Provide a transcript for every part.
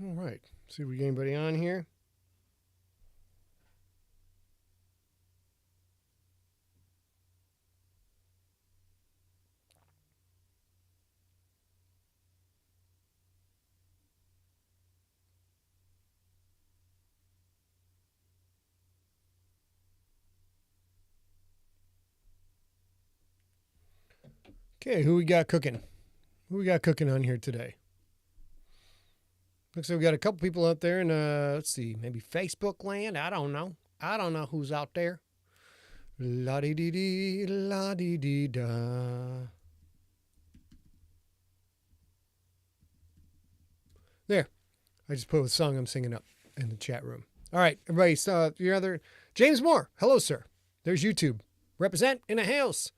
All right. See if we get anybody on here. Okay, who we got cooking? Who we got cooking on here today? Looks like we got a couple people out there in, let's see, maybe Facebook land. I don't know. I don't know who's out there. La-dee-dee-dee, la-dee-dee-da. There. I just put a song I'm singing up in the chat room. All right, everybody. So your other James Moore. Hello, sir. There's YouTube. Represent in a house.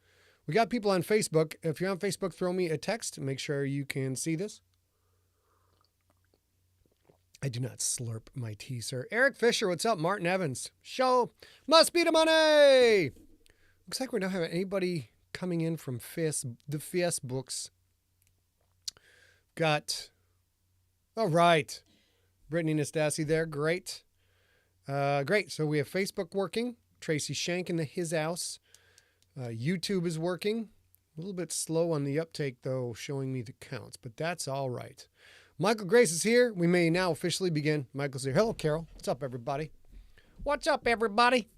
We got people on Facebook. If you're on Facebook, throw me a text. Make sure you can see this. I do not slurp my tea, sir. Eric Fisher, what's up? Martin Evans. Show must be the money. Looks like we're not having anybody coming in from the Facebooks. Got, all right. Brittany Nastasi there. Great. Great. So we have Facebook working. Tracy Shank in his house. YouTube is working. A little bit slow on the uptake, though, showing me the counts, but that's all right. Michael Grace is here. We may now officially begin. Michael's here. Hello, Carol. What's up, everybody? What's up, everybody?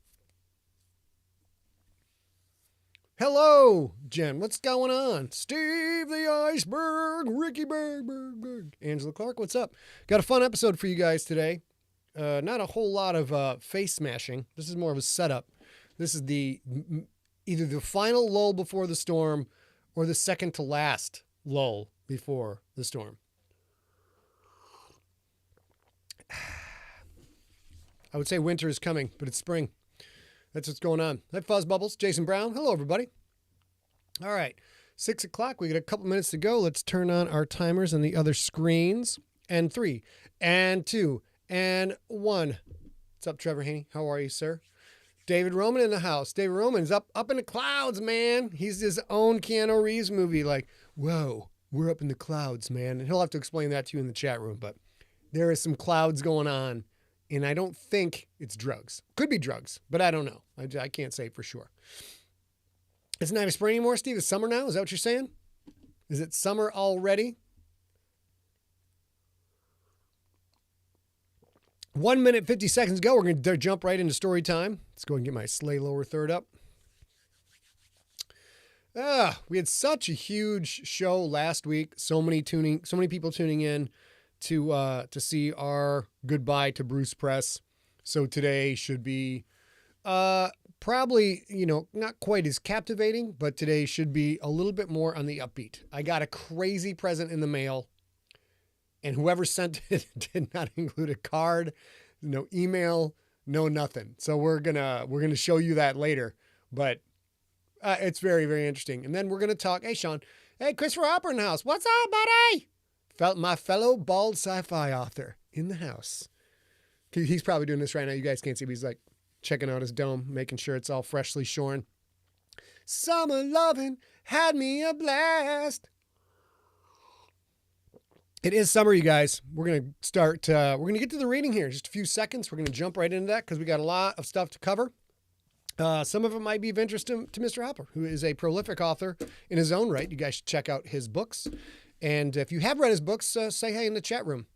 Hello, Jen. What's going on? Steve the Iceberg. Ricky Berg. Angela Clark, what's up? Got a fun episode for you guys today. Not a whole lot of face smashing. This is more of a setup. This is either the final lull before the storm or the second to last lull before the storm. I would say winter is coming, but it's spring. That's what's going on. Hi, Fuzz Bubbles. Jason Brown. Hello, everybody. All right. 6 o'clock. We got a couple minutes to go. Let's turn on our timers on the other screens. And 3, and 2, and 1. What's up, Trevor Haney? How are you, sir? David Roman in the house. David Roman's up in the clouds, man. He's his own Keanu Reeves movie. Like, whoa, we're up in the clouds, man. And he'll have to explain that to you in the chat room. But there is some clouds going on, and I don't think it's drugs. Could be drugs, but I don't know. I can't say for sure. It's not even spring anymore, Steve. It's summer now. Is that what you're saying? Is it summer already? 1 minute, 50 seconds ago. We're going to jump right into story time. Let's go and get my sleigh lower third up. We had such a huge show last week. So many people tuning in to see our goodbye to Bruce Press. So today should be probably, not quite as captivating, but today should be a little bit more on the upbeat. I got a crazy present in the mail. And whoever sent it did not include a card, no email, no nothing. So we're gonna show you that later. But it's very, very interesting. And then we're gonna talk. Hey, Sean. Hey, Christopher Hopper in the house. What's up, buddy? Felt my fellow bald sci-fi author in the house. He's probably doing this right now. You guys can't see, but he's like checking out his dome, making sure it's all freshly shorn. Summer loving had me a blast. It is summer, you guys. We're going to start, we're going to get to the reading here in just a few seconds. We're going to jump right into that because we got a lot of stuff to cover. Some of it might be of interest to Mr. Hopper, who is a prolific author in his own right. You guys should check out his books. And if you have read his books, say hey in the chat room.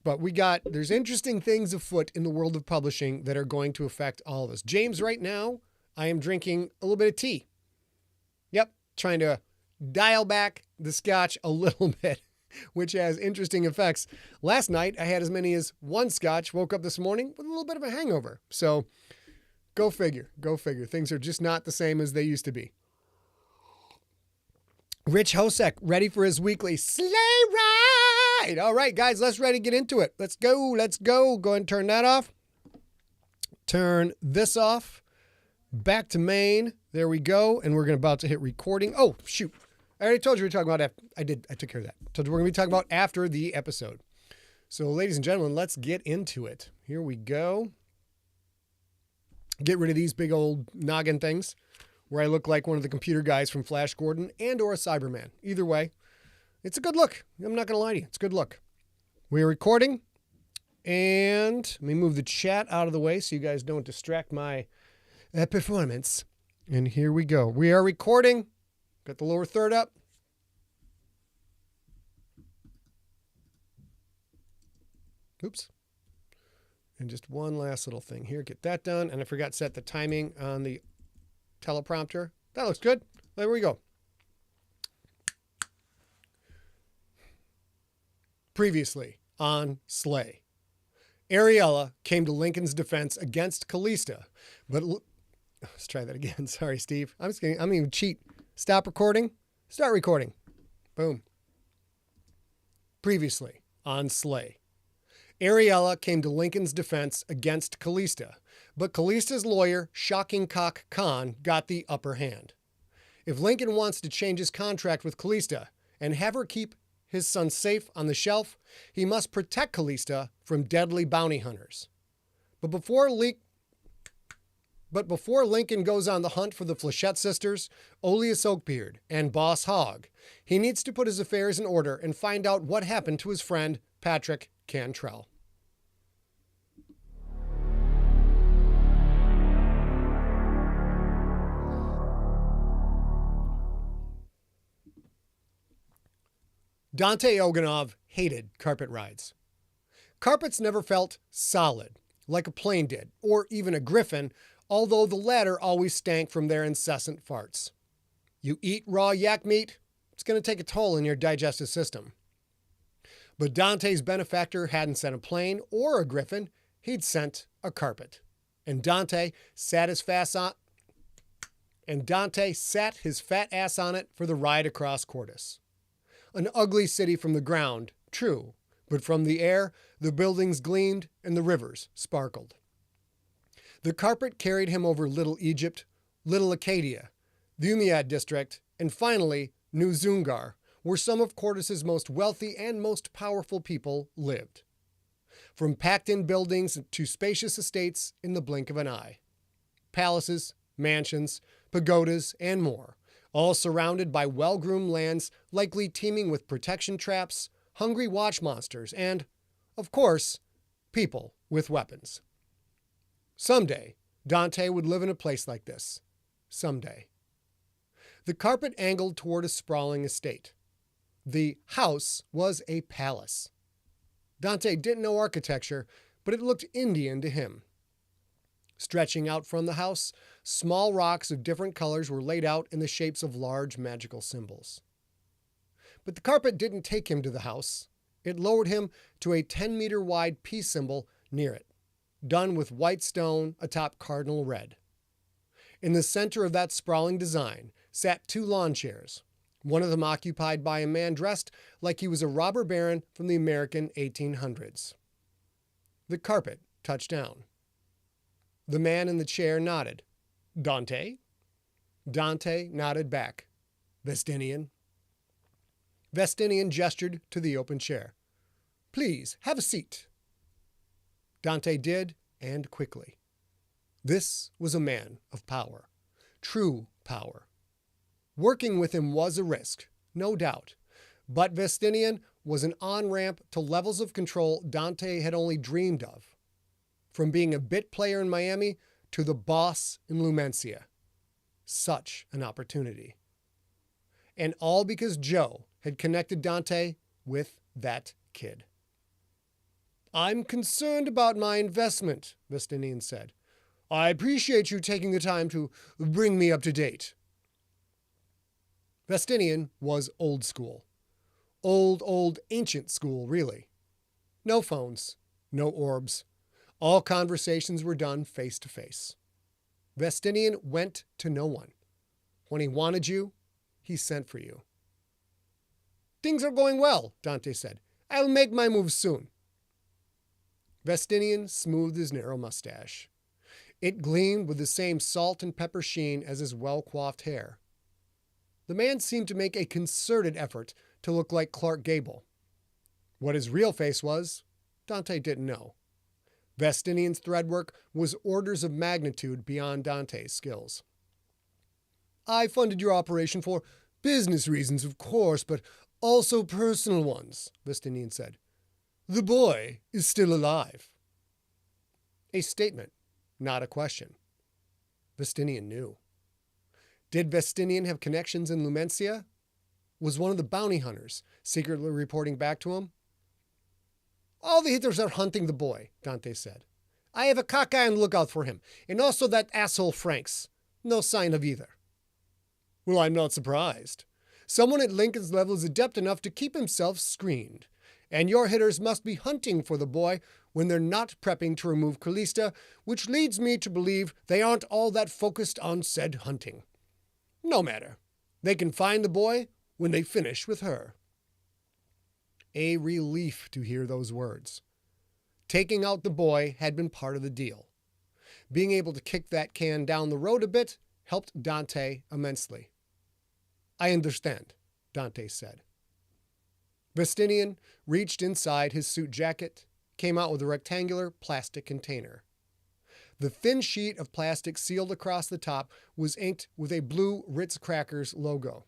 But there's interesting things afoot in the world of publishing that are going to affect all of us. James, right now, I am drinking a little bit of tea. Yep, trying to dial back the scotch a little bit, which has interesting effects. Last night, I had as many as one scotch, woke up this morning with a little bit of a hangover. So go figure. Things are just not the same as they used to be. Rich Hosek, ready for his weekly sleigh ride. All right, guys, let's ready to get into it. Let's go. Go ahead and turn that off. Turn this off. Back to main. There we go. And we're about to hit recording. Oh, shoot. I already told you we were talking about, I took care of that. Told you we're going to be talking about after the episode. So, ladies and gentlemen, let's get into it. Here we go. Get rid of these big old noggin things where I look like one of the computer guys from Flash Gordon and or a Cyberman. Either way, it's a good look. I'm not going to lie to you. It's a good look. We're recording, and let me move the chat out of the way so you guys don't distract my performance. And here we go. We are recording. Got the lower third up. Oops. And just one last little thing here. Get that done. And I forgot to set the timing on the teleprompter. That looks good. There we go. Previously on Slay, Ariella came to Lincoln's defense against Callista, but let's try that again. Sorry, Steve. I'm going to cheat. Stop recording. Start recording. Boom. Previously on Slay, Ariella came to Lincoln's defense against Callista, but Callista's lawyer, Shocking Cock Khan, got the upper hand. If Lincoln wants to change his contract with Callista and have her keep his son safe on the shelf, he must protect Callista from deadly bounty hunters. But before Lincoln goes on the hunt for the Flechette sisters, Oleus Oakbeard, and Boss Hawg, he needs to put his affairs in order and find out what happened to his friend, Patrick Cantrell. Dante Oganov hated carpet rides. Carpets never felt solid, like a plane did, or even a griffin, although the latter always stank from their incessant farts. You eat raw yak meat, it's going to take a toll in your digestive system. But Dante's benefactor hadn't sent a plane or a griffin, he'd sent a carpet. And Dante sat his fat ass on it for the ride across Cordis. An ugly city from the ground, true, but from the air, the buildings gleamed and the rivers sparkled. The carpet carried him over Little Egypt, Little Acadia, the Umayyad district, and finally New Zungar, where some of Cordis's most wealthy and most powerful people lived. From packed-in buildings to spacious estates in the blink of an eye. Palaces, mansions, pagodas, and more, all surrounded by well-groomed lands likely teeming with protection traps, hungry watch monsters, and, of course, people with weapons. Someday, Dante would live in a place like this. Someday. The carpet angled toward a sprawling estate. The house was a palace. Dante didn't know architecture, but it looked Indian to him. Stretching out from the house, small rocks of different colors were laid out in the shapes of large magical symbols. But the carpet didn't take him to the house. It lowered him to a 10-meter wide peace symbol near it, done with white stone atop cardinal red. In the center of that sprawling design sat 2 lawn chairs, one of them occupied by a man dressed like he was a robber baron from the American 1800s. The carpet touched down. The man in the chair nodded. Dante? Dante nodded back. Vestinian? Vestinian gestured to the open chair. Please, have a seat. Dante did, and quickly. This was a man of power. True power. Working with him was a risk, no doubt. But Vestinian was an on-ramp to levels of control Dante had only dreamed of. From being a bit player in Miami to the boss in Lumencia. Such an opportunity. And all because Joe had connected Dante with that kid. I'm concerned about my investment, Vestinian said. I appreciate you taking the time to bring me up to date. Vestinian was old school. Old ancient school, really. No phones, no orbs. All conversations were done face to face. Vestinian went to no one. When he wanted you, he sent for you. Things are going well, Dante said. I'll make my move soon. Vestinian smoothed his narrow mustache. It gleamed with the same salt and pepper sheen as his well-coiffed hair. The man seemed to make a concerted effort to look like Clark Gable. What his real face was, Dante didn't know. Vestinian's threadwork was orders of magnitude beyond Dante's skills. I funded your operation for business reasons, of course, but also personal ones, Vestinian said. The boy is still alive. A statement, not a question. Vestinian knew. Did Vestinian have connections in Lumencia? Was one of the bounty hunters secretly reporting back to him? All the hitters are hunting the boy, Dante said. I have a cockeye on the lookout for him, and also that asshole Franks. No sign of either. Well, I'm not surprised. Someone at Lincoln's level is adept enough to keep himself screened, and your hitters must be hunting for the boy when they're not prepping to remove Callista, which leads me to believe they aren't all that focused on said hunting. No matter. They can find the boy when they finish with her. A relief to hear those words. Taking out the boy had been part of the deal. Being able to kick that can down the road a bit helped Dante immensely. I understand, Dante said. Vestinian reached inside his suit jacket, came out with a rectangular plastic container. The thin sheet of plastic sealed across the top was inked with a blue Ritz Crackers logo.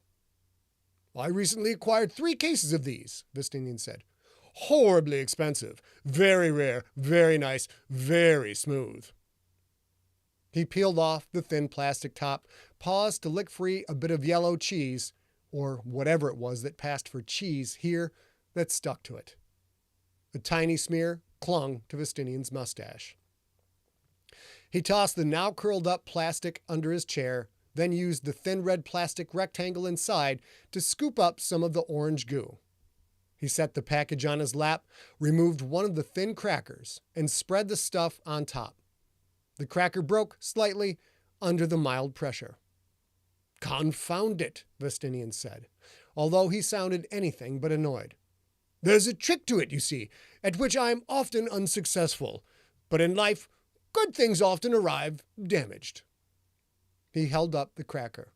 I recently acquired 3 cases of these, Vestinian said. Horribly expensive, very rare, very nice, very smooth. He peeled off the thin plastic top, paused to lick free a bit of yellow cheese, or whatever it was that passed for cheese here, that stuck to it. A tiny smear clung to Vestinian's mustache. He tossed the now curled up plastic under his chair, then used the thin red plastic rectangle inside to scoop up some of the orange goo. He set the package on his lap, removed one of the thin crackers, and spread the stuff on top. The cracker broke slightly under the mild pressure. Confound it, Vestinian said, although he sounded anything but annoyed. There's a trick to it, you see, at which I am often unsuccessful, but in life, good things often arrive damaged. He held up the cracker.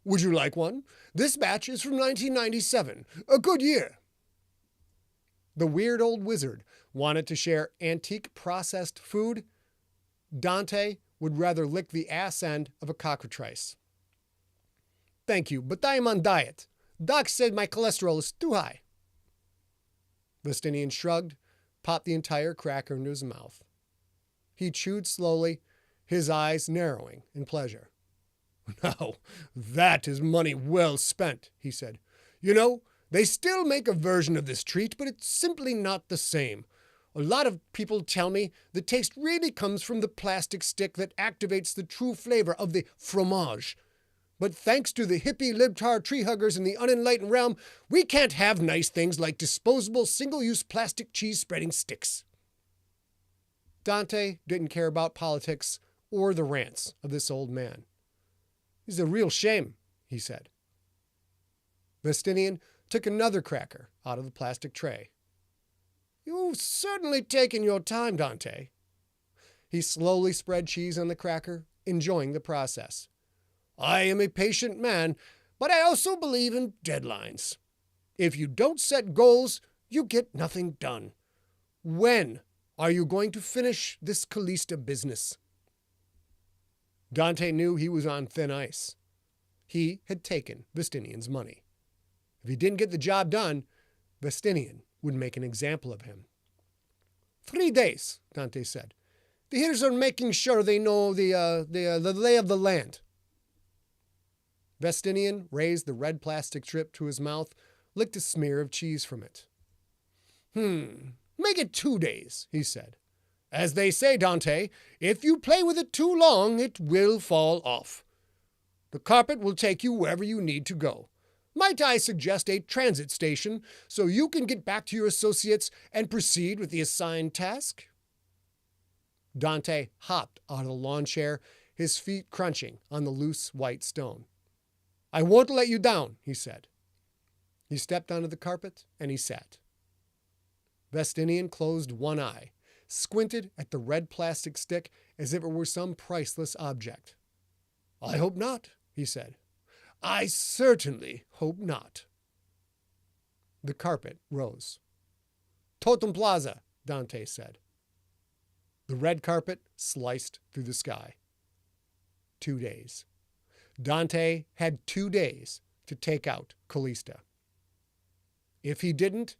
Would you like one? This batch is from 1997, a good year. The weird old wizard wanted to share antique processed food. Dante would rather lick the ass end of a cockatrice. Thank you, but I am on diet. Doc said my cholesterol is too high. Vestinian shrugged, popped the entire cracker into his mouth. He chewed slowly, his eyes narrowing in pleasure. Now, that is money well spent, he said. You know, they still make a version of this treat, but it's simply not the same. A lot of people tell me the taste really comes from the plastic stick that activates the true flavor of the fromage. But thanks to the hippie libtard tree huggers in the unenlightened realm, we can't have nice things like disposable single-use plastic cheese-spreading sticks. Dante didn't care about politics or the rants of this old man. It's a real shame, he said. Vestinian took another cracker out of the plastic tray. You've certainly taken your time, Dante. He slowly spread cheese on the cracker, enjoying the process. I am a patient man, but I also believe in deadlines. If you don't set goals, you get nothing done. When are you going to finish this Callista business? Dante knew he was on thin ice. He had taken Vestinian's money. If he didn't get the job done, Vestinian would make an example of him. 3 days, Dante said. The hitters are making sure they know the lay of the land. Vestinian raised the red plastic strip to his mouth, licked a smear of cheese from it. Make it 2 days, he said. As they say, Dante, if you play with it too long, it will fall off. The carpet will take you wherever you need to go. Might I suggest a transit station so you can get back to your associates and proceed with the assigned task? Dante hopped out of the lawn chair, his feet crunching on the loose white stone. I won't let you down, he said. He stepped onto the carpet and he sat. Vestinian closed one eye, squinted at the red plastic stick as if it were some priceless object. I hope not, he said. I certainly hope not. The carpet rose. Totem Plaza, Dante said. The red carpet sliced through the sky. 2 days. Dante had 2 days to take out Callista. If he didn't,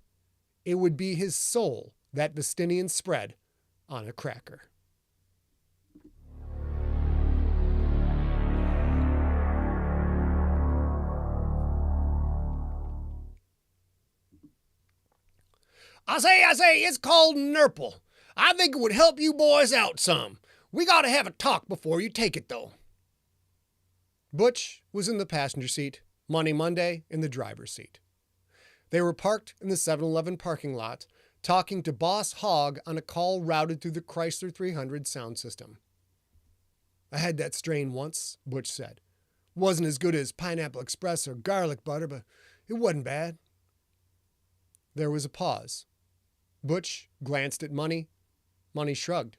It would be his soul that Vestinian spread on a cracker. I say, it's called Nurple. I think it would help you boys out some. We gotta have a talk before you take it, though. Butch was in the passenger seat, Money Monday in the driver's seat. They were parked in the 7-Eleven parking lot, talking to Boss Hawg on a call routed through the Chrysler 300 sound system. I had that strain once, Butch said. Wasn't as good as Pineapple Express or Garlic Butter, but it wasn't bad. There was a pause. Butch glanced at Money. Money shrugged.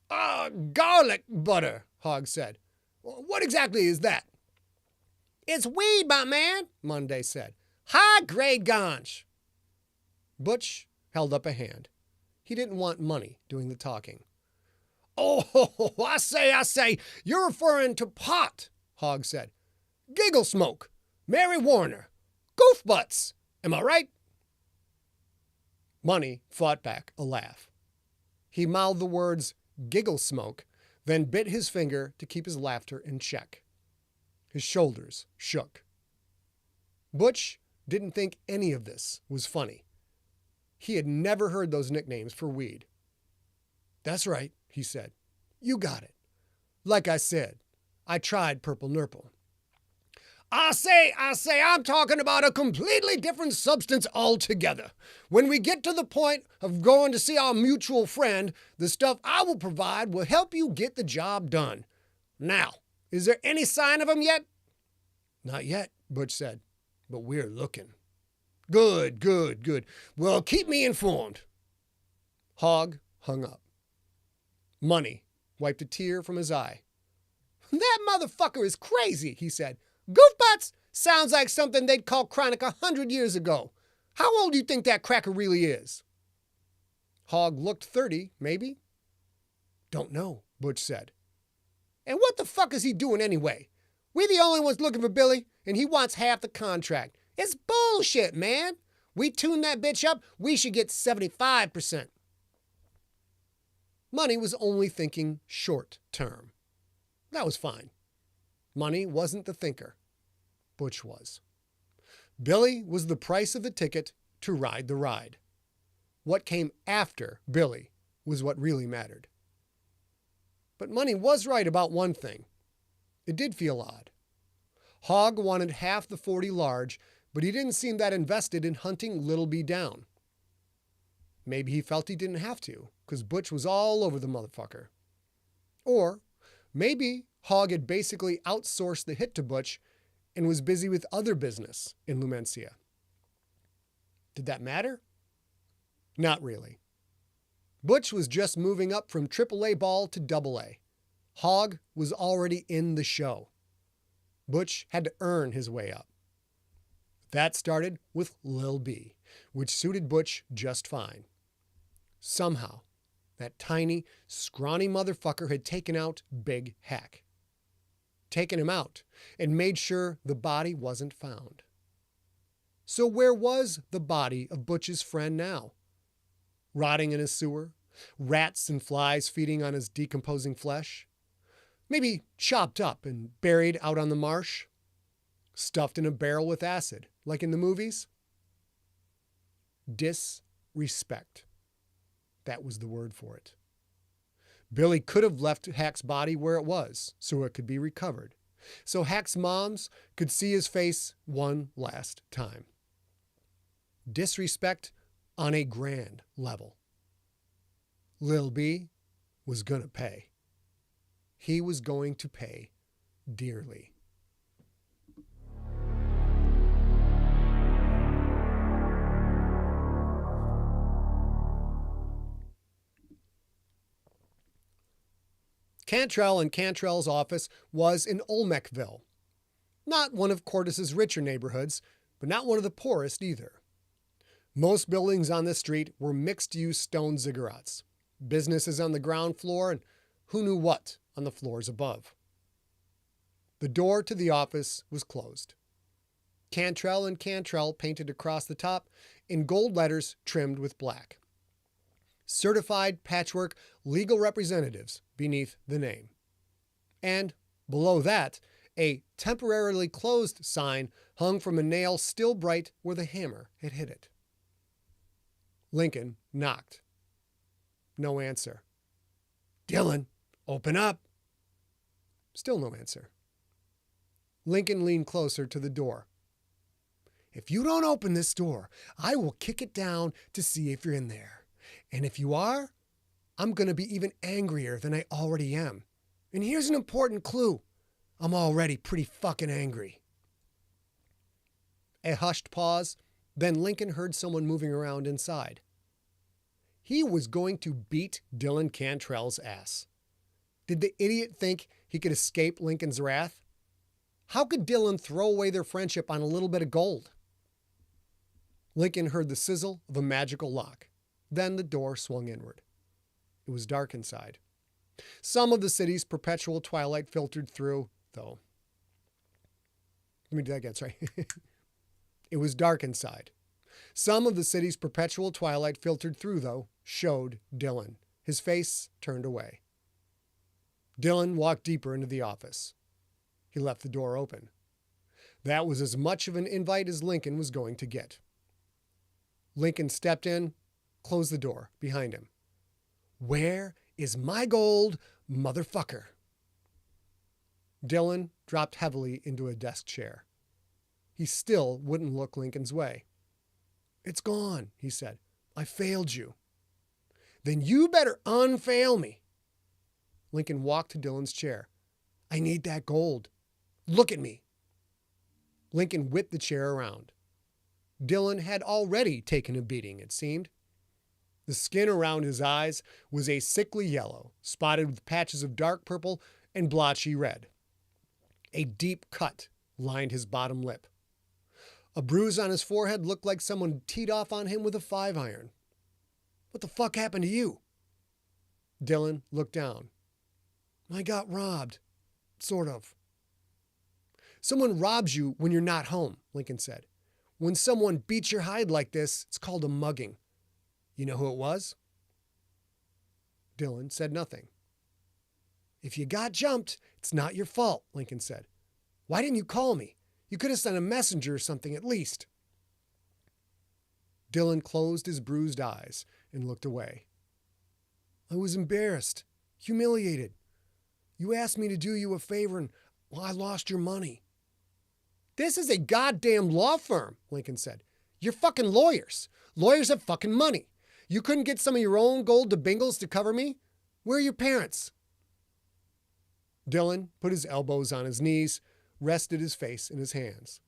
Garlic butter, Hawg said. What exactly is that? It's weed, my man, Monday said. High-grade ganj. Butch held up a hand. He didn't want Money doing the talking. Oh, I say, you're referring to pot, Hawg said. Giggle smoke, Mary Warner, goof butts, am I right? Money fought back a laugh. He mouthed the words giggle smoke, then bit his finger to keep his laughter in check. His shoulders shook. Butch didn't think any of this was funny. He had never heard those nicknames for weed. That's right, he said. You got it. Like I said, I tried Purple Nurple. I say, I'm talking about a completely different substance altogether. When we get to the point of going to see our mutual friend, the stuff I will provide will help you get the job done. Now, is there any sign of him yet? Not yet, Butch said, but we're looking. Good. Well, keep me informed. Hawg hung up. Money wiped a tear from his eye. That motherfucker is crazy, he said. Goofbutts sounds like something they'd call chronic 100 years ago. How old do you think that cracker really is? Hawg looked 30, maybe. Don't know, Butch said. And what the fuck is he doing anyway? We're the only ones looking for Billy, and he wants half the contract. It's bullshit, man. We tune that bitch up, we should get 75%. Money was only thinking short term. That was fine. Money wasn't the thinker. Butch was. Billy was the price of the ticket to ride the ride. What came after Billy was what really mattered. But Money was right about one thing. It did feel odd. Hawg wanted half the 40 large, but he didn't seem that invested in hunting Little B down. Maybe he felt he didn't have to, because Butch was all over the motherfucker. Or maybe Hawg had basically outsourced the hit to Butch and was busy with other business in Lumencia. Did that matter? Not really. Butch was just moving up from AAA ball to AA. Hawg was already in the show. Butch had to earn his way up. That started with Lil B, which suited Butch just fine. Somehow, that tiny, scrawny motherfucker had taken out Big Hack. Taken him out and made sure the body wasn't found. So where was the body of Butch's friend now? Rotting in a sewer? Rats and flies feeding on his decomposing flesh? Maybe chopped up and buried out on the marsh? Stuffed in a barrel with acid, like in the movies? Disrespect. That was the word for it. Billy could have left Hack's body where it was so it could be recovered, so Hack's moms could see his face one last time. Disrespect on a grand level. Lil B was gonna pay. He was going to pay dearly. Cantrell and Cantrell's office was in Olmecville. Not one of Cordis's richer neighborhoods, but not one of the poorest either. Most buildings on this street were mixed-use stone ziggurats, businesses on the ground floor, and who knew what on the floors above. The door to the office was closed. Cantrell and Cantrell painted across the top in gold letters trimmed with black. Certified Patchwork Legal Representatives beneath the name. And below that, a temporarily closed sign hung from a nail still bright where the hammer had hit it. Lincoln knocked. No answer. "Dylan, open up." Still no answer. Lincoln leaned closer to the door. "If you don't open this door, I will kick it down to see if you're in there. And if you are, I'm going to be even angrier than I already am. And here's an important clue. I'm already pretty fucking angry." A hushed pause, then Lincoln heard someone moving around inside. He was going to beat Dylan Cantrell's ass. Did the idiot think he could escape Lincoln's wrath? How could Dylan throw away their friendship on a little bit of gold? Lincoln heard the sizzle of a magical lock. Then the door swung inward. It was dark inside. Some of the city's perpetual twilight filtered through, though. Let me do that again, sorry. It was dark inside. Some of the city's perpetual twilight filtered through, though, showed Dylan. His face turned away. Dylan walked deeper into the office. He left the door open. That was as much of an invite as Lincoln was going to get. Lincoln stepped in, closed the door behind him. "Where is my gold, motherfucker?" Dylan dropped heavily into a desk chair. He still wouldn't look Lincoln's way. "It's gone," he said. "I failed you." "Then you better unfail me." Lincoln walked to Dylan's chair. "I need that gold. Look at me." Lincoln whipped the chair around. Dylan had already taken a beating, it seemed. The skin around his eyes was a sickly yellow, spotted with patches of dark purple and blotchy red. A deep cut lined his bottom lip. A bruise on his forehead looked like someone teed off on him with a 5-iron. "What the fuck happened to you?" Dylan looked down. "I got robbed. Sort of." "Someone robs you when you're not home," Lincoln said. "When someone beats your hide like this, it's called a mugging. You know who it was?" Dylan said nothing. "If you got jumped, it's not your fault," Lincoln said. "Why didn't you call me? You could have sent a messenger or something at least." Dylan closed his bruised eyes and looked away. "I was embarrassed, humiliated. You asked me to do you a favor and, well, I lost your money." "This is a goddamn law firm," Lincoln said. "You're fucking lawyers. Lawyers have fucking money. You couldn't get some of your own gold to Bingles to cover me? Where are your parents?" Dylan put his elbows on his knees, rested his face in his hands.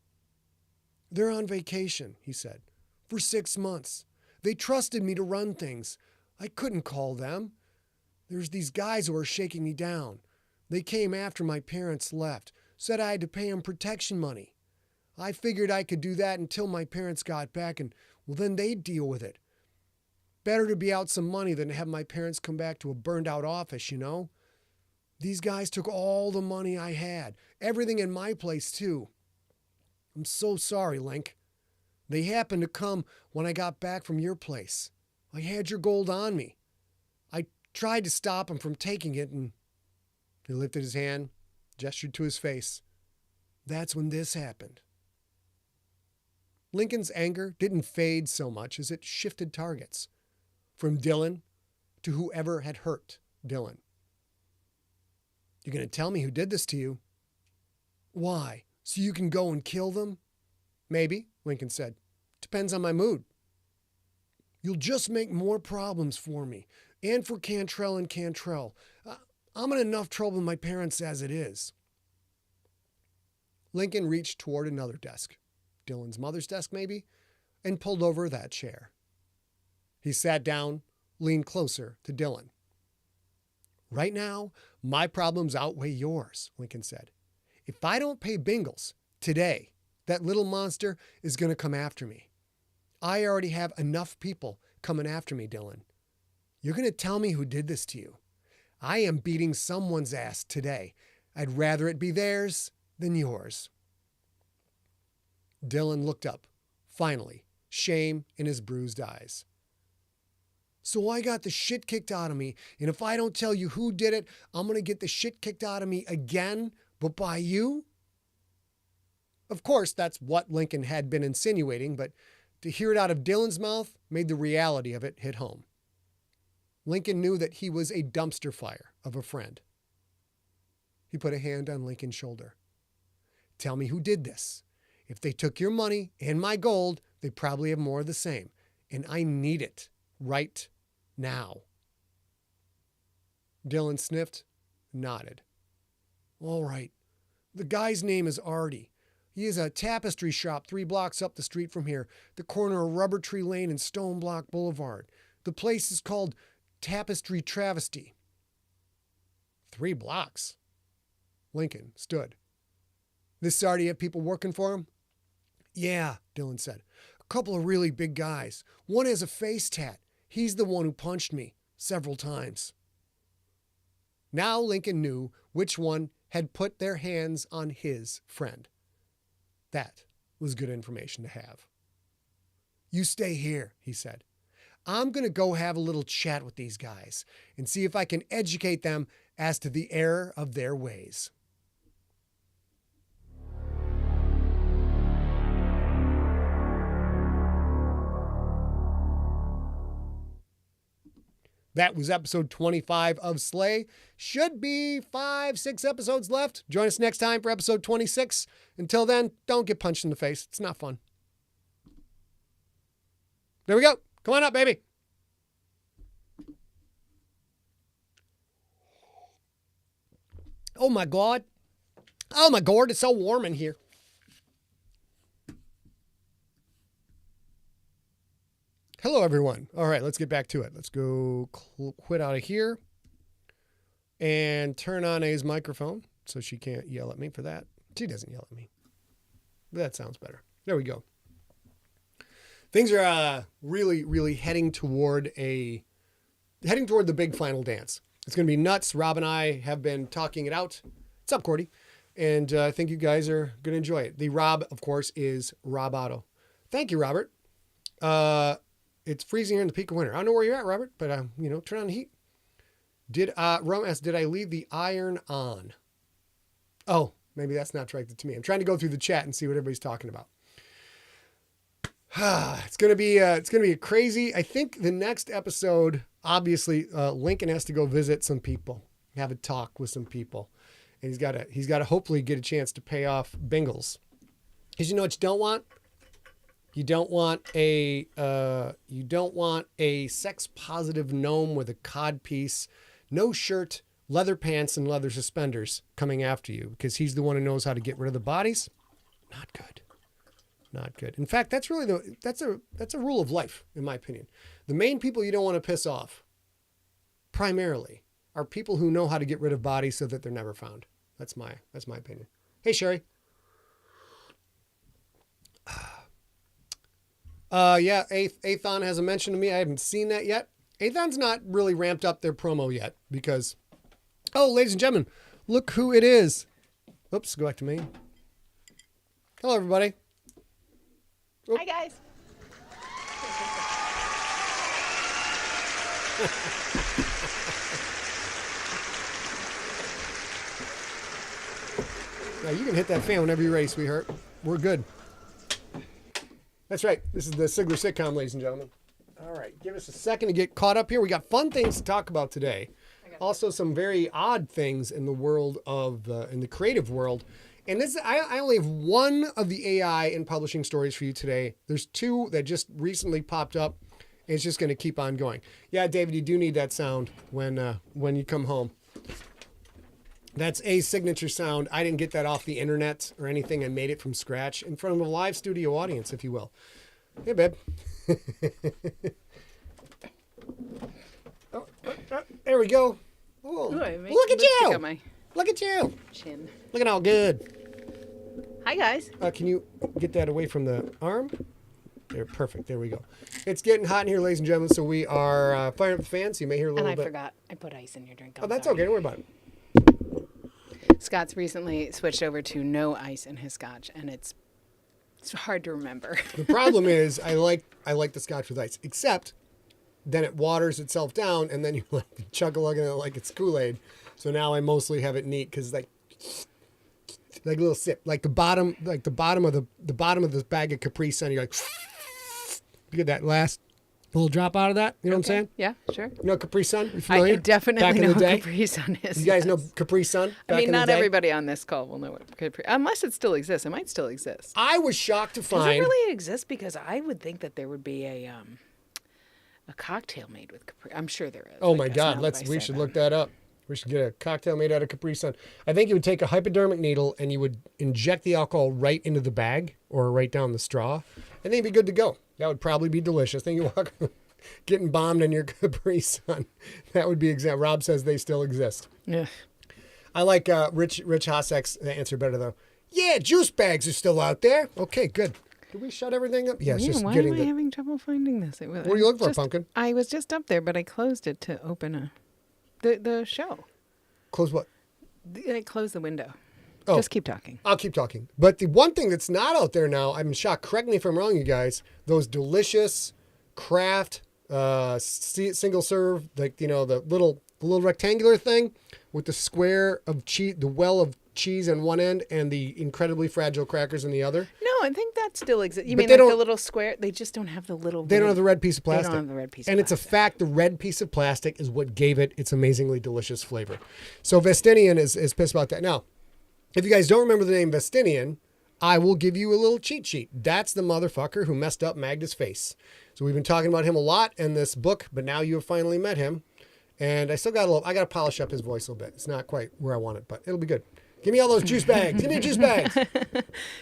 "They're on vacation," he said, "for 6 months. They trusted me to run things. I couldn't call them. There's these guys who are shaking me down. They came after my parents left, said I had to pay them protection money. I figured I could do that until my parents got back and, well, then they'd deal with it. Better to be out some money than to have my parents come back to a burned out office, you know? These guys took all the money I had, everything in my place too. I'm so sorry, Linc. They happened to come when I got back from your place. I had your gold on me. I tried to stop them from taking it and..." He lifted his hand, gestured to his face. "That's when this happened." Lincoln's anger didn't fade so much as it shifted targets, from Dylan to whoever had hurt Dylan. "You're going to tell me who did this to you?" "Why? So you can go and kill them?" "Maybe," Lincoln said. "Depends on my mood." "You'll just make more problems for me, and for Cantrell and Cantrell. I'm in enough trouble with my parents as it is." Lincoln reached toward another desk, Dylan's mother's desk maybe, and pulled over that chair. He sat down, leaned closer to Dylan. "Right now, my problems outweigh yours," Lincoln said. "If I don't pay Bingles today, that little monster is going to come after me. I already have enough people coming after me, Dylan. You're going to tell me who did this to you. I am beating someone's ass today. I'd rather it be theirs than yours." Dylan looked up, finally, shame in his bruised eyes. So I got the shit kicked out of me, and if I don't tell you who did it, I'm going to get the shit kicked out of me again, but by you? Of course, that's what Lincoln had been insinuating, but to hear it out of Dylan's mouth made the reality of it hit home. Lincoln knew that he was a dumpster fire of a friend. He put a hand on Lincoln's shoulder. Tell me who did this. If they took your money and my gold, they probably have more of the same, and I need it right now. Dylan sniffed, nodded. All right. The guy's name is Artie. He has a tapestry shop 3 blocks up the street from here, the corner of Rubber Tree Lane and Stone Block Boulevard. The place is called Tapestry Travesty. 3 blocks. Lincoln stood. This Artie have people working for him? Yeah, Dylan said. A couple of really big guys. One has a face tat. He's the one who punched me several times. Now Lincoln knew which one had put their hands on his friend. That was good information to have. You stay here, he said. I'm going to go have a little chat with these guys and see if I can educate them as to the error of their ways. That was episode 25 of Slay. Should be 5-6 episodes left. Join us next time for episode 26. Until then, don't get punched in the face. It's not fun. There we go. Come on up, baby. Oh, my God. Oh, my God. It's so warm in here. Hello, everyone. All right, let's get back to it. Let's go quit out of here and turn on A's microphone so she can't yell at me for that. She doesn't yell at me. That sounds better. There we go. Things are really, really heading toward the big final dance. It's going to be nuts. Rob and I have been talking it out. What's up, Cordy? And I think you guys are going to enjoy it. The Rob, of course, is Rob Otto. Thank you, Robert. It's freezing here in the peak of winter. I don't know where you're at, Robert, but, turn on the heat. Rome asks, did I leave the iron on? Oh, maybe that's not directed to me. I'm trying to go through the chat and see what everybody's talking about. It's going to be a crazy. I think the next episode, obviously, Lincoln has to go visit some people, have a talk with some people. And he's got to hopefully get a chance to pay off Bingles. Because you know what you don't want? You don't want a sex positive gnome with a cod piece, no shirt, leather pants, and leather suspenders coming after you because he's the one who knows how to get rid of the bodies. Not good. Not good. In fact, that's really that's a rule of life, in my opinion. The main people you don't want to piss off, primarily, are people who know how to get rid of bodies so that they're never found. That's my opinion. Hey, Sherry. Yeah, Athon has a mention to me. I haven't seen that yet. Athon's not really ramped up their promo yet because, ladies and gentlemen, look who it is. Oops, go back to me. Hello, everybody. Hi, guys. Now, you can hit that fan whenever you're ready, sweetheart. We're good. That's right. This is the Sigler sitcom, ladies and gentlemen. All right. Give us a second to get caught up here. We got fun things to talk about today. Also, some very odd things in the world of, in the creative world. And this, I only have one of the AI and publishing stories for you today. There's 2 that just recently popped up. And it's just going to keep on going. Yeah, David, you do need that sound when you come home. That's a signature sound. I didn't get that off the internet or anything. I made it from scratch in front of a live studio audience, if you will. Hey, babe. There we go. Oh, look at you. Look at you. Chin. Looking all good. Hi, guys. Can you get that away from the arm? There, perfect. There we go. It's getting hot in here, ladies and gentlemen, so we are firing up the fan, so you may hear a little bit. And I forgot. I put ice in your drink. Oh, that's okay. Don't worry about it. Scott's recently switched over to no ice in his scotch, and it's It's hard to remember. The problem is I like the Scotch with ice, except then it waters itself down, and then you like chug-a-lugging it like it's Kool-Aid. So now I mostly have it neat because like a little sip, like the bottom of the bag of Capri Sun. You're like, you get that last little drop out of that. You know what I'm saying? Yeah, sure. You know Capri Sun? You familiar? I definitely Back in know the day? what Capri Sun is. You guys know Capri Sun? I Back mean, in the not day? everybody on this call will know what Capri, unless it still exists. It might still exist. I was shocked to Does find. it really exist? Because I would think that there would be a cocktail made with Capri. I'm sure there is. Oh I my guess, God! now that I We say should that. look that up. We should get a cocktail made out of Capri Sun. I think you would take a hypodermic needle and you would inject the alcohol right into the bag or right down the straw, and then you'd be good to go. That would probably be delicious. Then you walk getting bombed in your Capri Sun. That would be exact. Rob says they still exist. Yeah. I like Rich Hosek's answer better though. Yeah, juice bags are still out there. Okay, good. Did we shut everything up? Yes, Yeah, just why getting am I the. having trouble finding this? What are you looking for, Pumpkin? I was just up there, but I closed it to open the show. Close what? I closed the window. Oh. Just keep talking. I'll keep talking. But the one thing that's not out there now, I'm shocked. Correct me if I'm wrong, you guys. Those delicious craft single serve, like the little rectangular thing with the square of cheese, the well of cheese on one end, and the incredibly fragile crackers on the other. No, I think that still exists. You But mean they like the don't- little square? They just don't have the little. They don't have the red piece of They plastic. don't have the red piece of And it's a plastic. fact, the red piece of plastic is what gave it its amazingly delicious flavor. So Vestinian is pissed about that. Now, if you guys don't remember the name Vestinian, I will give you a little cheat sheet. That's the motherfucker who messed up Magda's face. So we've been talking about him a lot in this book, but now you have finally met him. And I still got I got to polish up his voice a little bit. It's not quite where I want it, but it'll be good. Give me all those juice bags. Give me juice bags.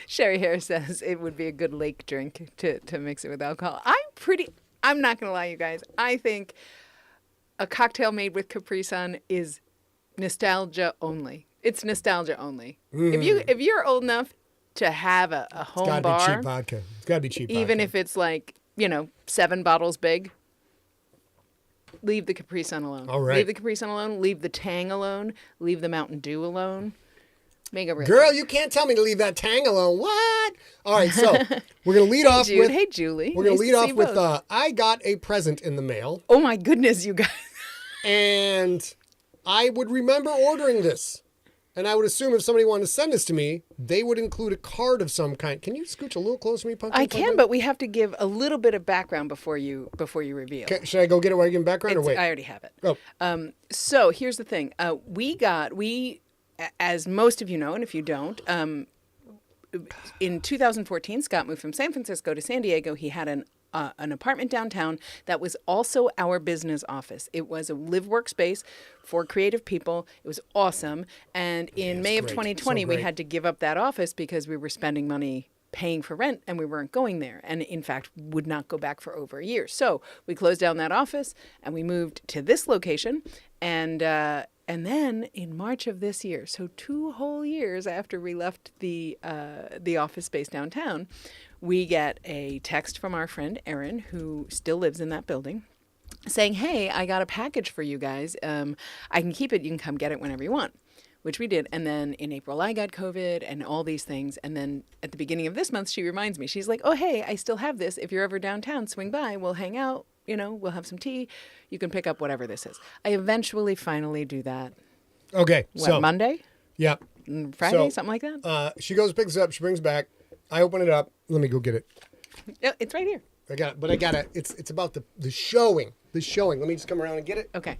Sherry Hare says it would be a good lake drink to mix it with alcohol. I'm not going to lie, you guys. I think a cocktail made with Capri Sun is nostalgia only. It's nostalgia only. If you're old enough to have a home It's got to bar, be cheap vodka. It's got to be cheap vodka. even if it's like 7 bottles big, leave the Capri Sun alone. All right. Leave the Capri Sun alone. Leave the Tang alone. Leave the Mountain Dew alone. Make a real Girl, you can't tell me to leave that Tang alone. What? All right, so we're going to lead off Jude. with... Hey, Julie. We're going Nice to lead to off see with, both. I got a present in the mail, Oh my goodness, you guys. and I would remember ordering this. And I would assume if somebody wanted to send this to me, they would include a card of some kind. Can you scooch a little closer to me, Pumpkin? I can, but we have to give a little bit of background before you reveal. Okay, should I go get it while you give background or wait? I already have it. Oh. So here's the thing. As most of you know, and if you don't, in 2014, Scott moved from San Francisco to San Diego. He had an apartment downtown that was also our business office. It was a live workspace for creative people. It was awesome. And in May of great. 2020, So we great. had to give up that office because we were spending money paying for rent and we weren't going there. And in fact, would not go back for over a year. So we closed down that office and we moved to this location. And then in March of this year, so 2 whole years after we left the office space downtown, we get a text from our friend Erin, who still lives in that building, saying, "Hey, I got a package for you guys. I can keep it. You can come get it whenever you want," which we did. And then in April, I got COVID and all these things. And then at the beginning of this month, she reminds me, she's like, "Oh, hey, I still have this. If you're ever downtown, swing by. We'll hang out. We'll have some tea. You can pick up whatever this is." I eventually finally do that. Okay, so... Monday? Yeah. Friday? So, Something like that? She goes, picks it up, she brings it back. I open it up. Let me go get it. Yeah, it's right here. I got it, but I got it. It's about the showing. The showing. Let me just come around and get it. Okay.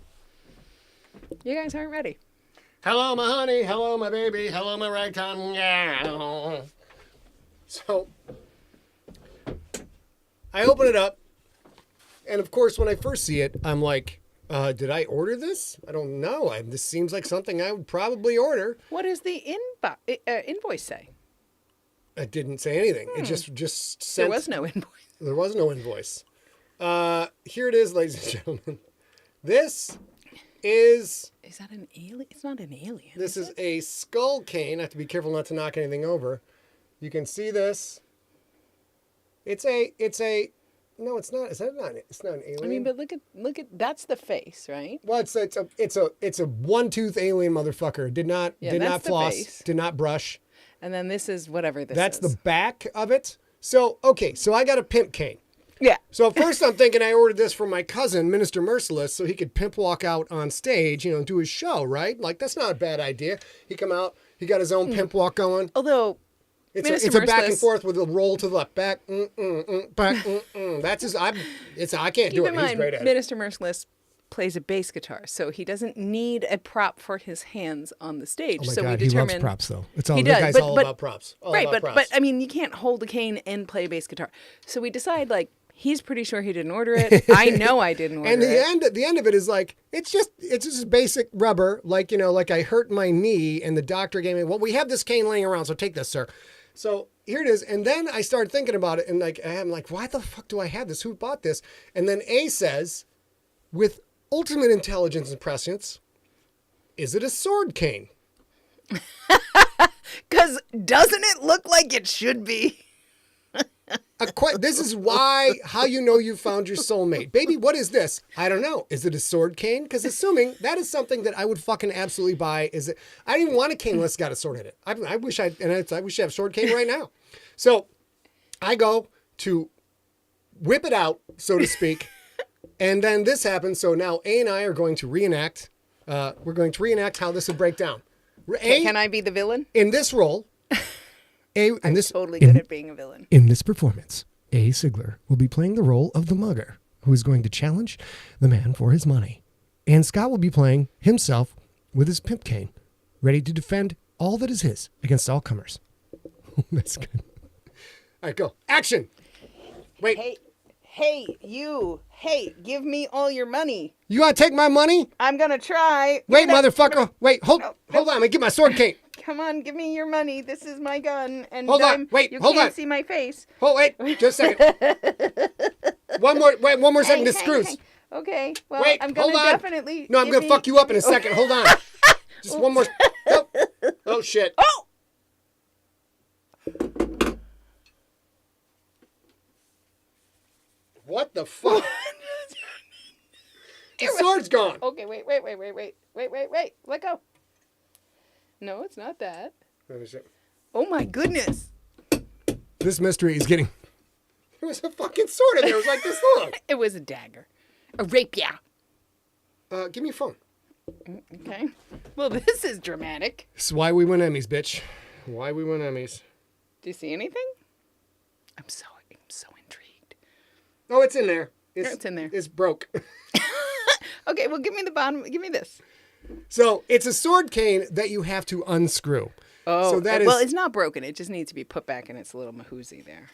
You guys aren't ready. Hello, my honey. Hello, my baby. Hello, my ragtime. Yeah. So, I open it up, and of course, when I first see it, I'm like, did I order this? I don't know. This seems like something I would probably order. What does the invoice say? It didn't say anything. It just sent. There was no invoice. There was no invoice. Here it is, ladies and gentlemen. This is... Is that an alien? It's not an alien. This is a skull cane. I have to be careful not to knock anything over. You can see this. It's a... No, it's not. Is that not? It's not an alien. I mean, but look at that's the face, right? Well, it's a one-tooth alien motherfucker. Did not Yeah, that's the floss. face. Did not brush. And then this is whatever this That's is. the back of it. So, okay, so I got a pimp cane. Yeah. So at first I'm thinking I ordered this for my cousin, Minister Merciless, so he could pimp walk out on stage, and do his show, right? Like, that's not a bad idea. He come out, he got his own pimp walk going. Although, It's Minister a back and Merciless- forth with a roll to the left, back, back, That's just, I can't do keep it. in He's mind, great at it. Minister Merciless plays a bass guitar, so he doesn't need a prop for his hands on the stage. Oh my so God, we he determined loves props, though. It's all, He that does, guy's but- all but- about props. All right, about but props. I mean, you can't hold a cane and play a bass guitar. So we decide, like, he's pretty sure he didn't order it. I know I didn't order And it. the end of it is like, it's just basic rubber, like, like I hurt my knee and the doctor gave me, well, we have this cane laying around, so take this, sir. So here it is. And then I started thinking about it, and like, I'm like, why the fuck do I have this? Who bought this? And then A says, with ultimate intelligence and prescience, is it a sword cane? Because doesn't it look like it should be? This is how you know you found your soulmate. Baby, what is this? I don't know. Is it a sword cane? Because assuming that is something that I would fucking absolutely buy. I didn't even want a cane unless it's got a sword in it. I wish I wish I have a sword cane right now. So I go to whip it out, so to speak. And then this happens. So now A and I are going to reenact. We're going to reenact how this would break down. Can I be the villain? In this role, I'm Totally good at being a villain. In this performance, A. Sigler will be playing the role of the mugger who is going to challenge the man for his money. And Scott will be playing himself with his pimp cane, ready to defend all that is his against all comers. That's good. All right, go. Action. Wait. Hey, give me all your money. You want to take my money? I'm going to try. Wait, motherfucker. Wait, hold on. I'm going to get my sword cane. Come on, give me your money. This is my gun. And Hold on. Wait, you hold can't on. see my face. Oh, wait. Just a second. One more second. This screws. Hang. Okay. Well, Wait, I'm going to hold on. definitely. No, I'm going to fuck you up in a second. Hold on. Just one more. Oh, oh shit. Oh! What the fuck? The sword's gone. Okay, wait. Let go. No, it's not that. Oh my goodness. This mystery is getting... There was a fucking sword in there. It was like this long. It was a dagger. A rapier. Give me your phone. Okay. Well, this is dramatic. This is why we win Emmys, bitch. Why we win Emmys. Do you see anything? I'm so intrigued. Oh, it's in there. It's in there. It's broke. Okay, well, give me the bottom. Give me this. So it's a sword cane that you have to unscrew. Oh, so that is... well, it's not broken. It just needs to be put back in its little mahoozy there.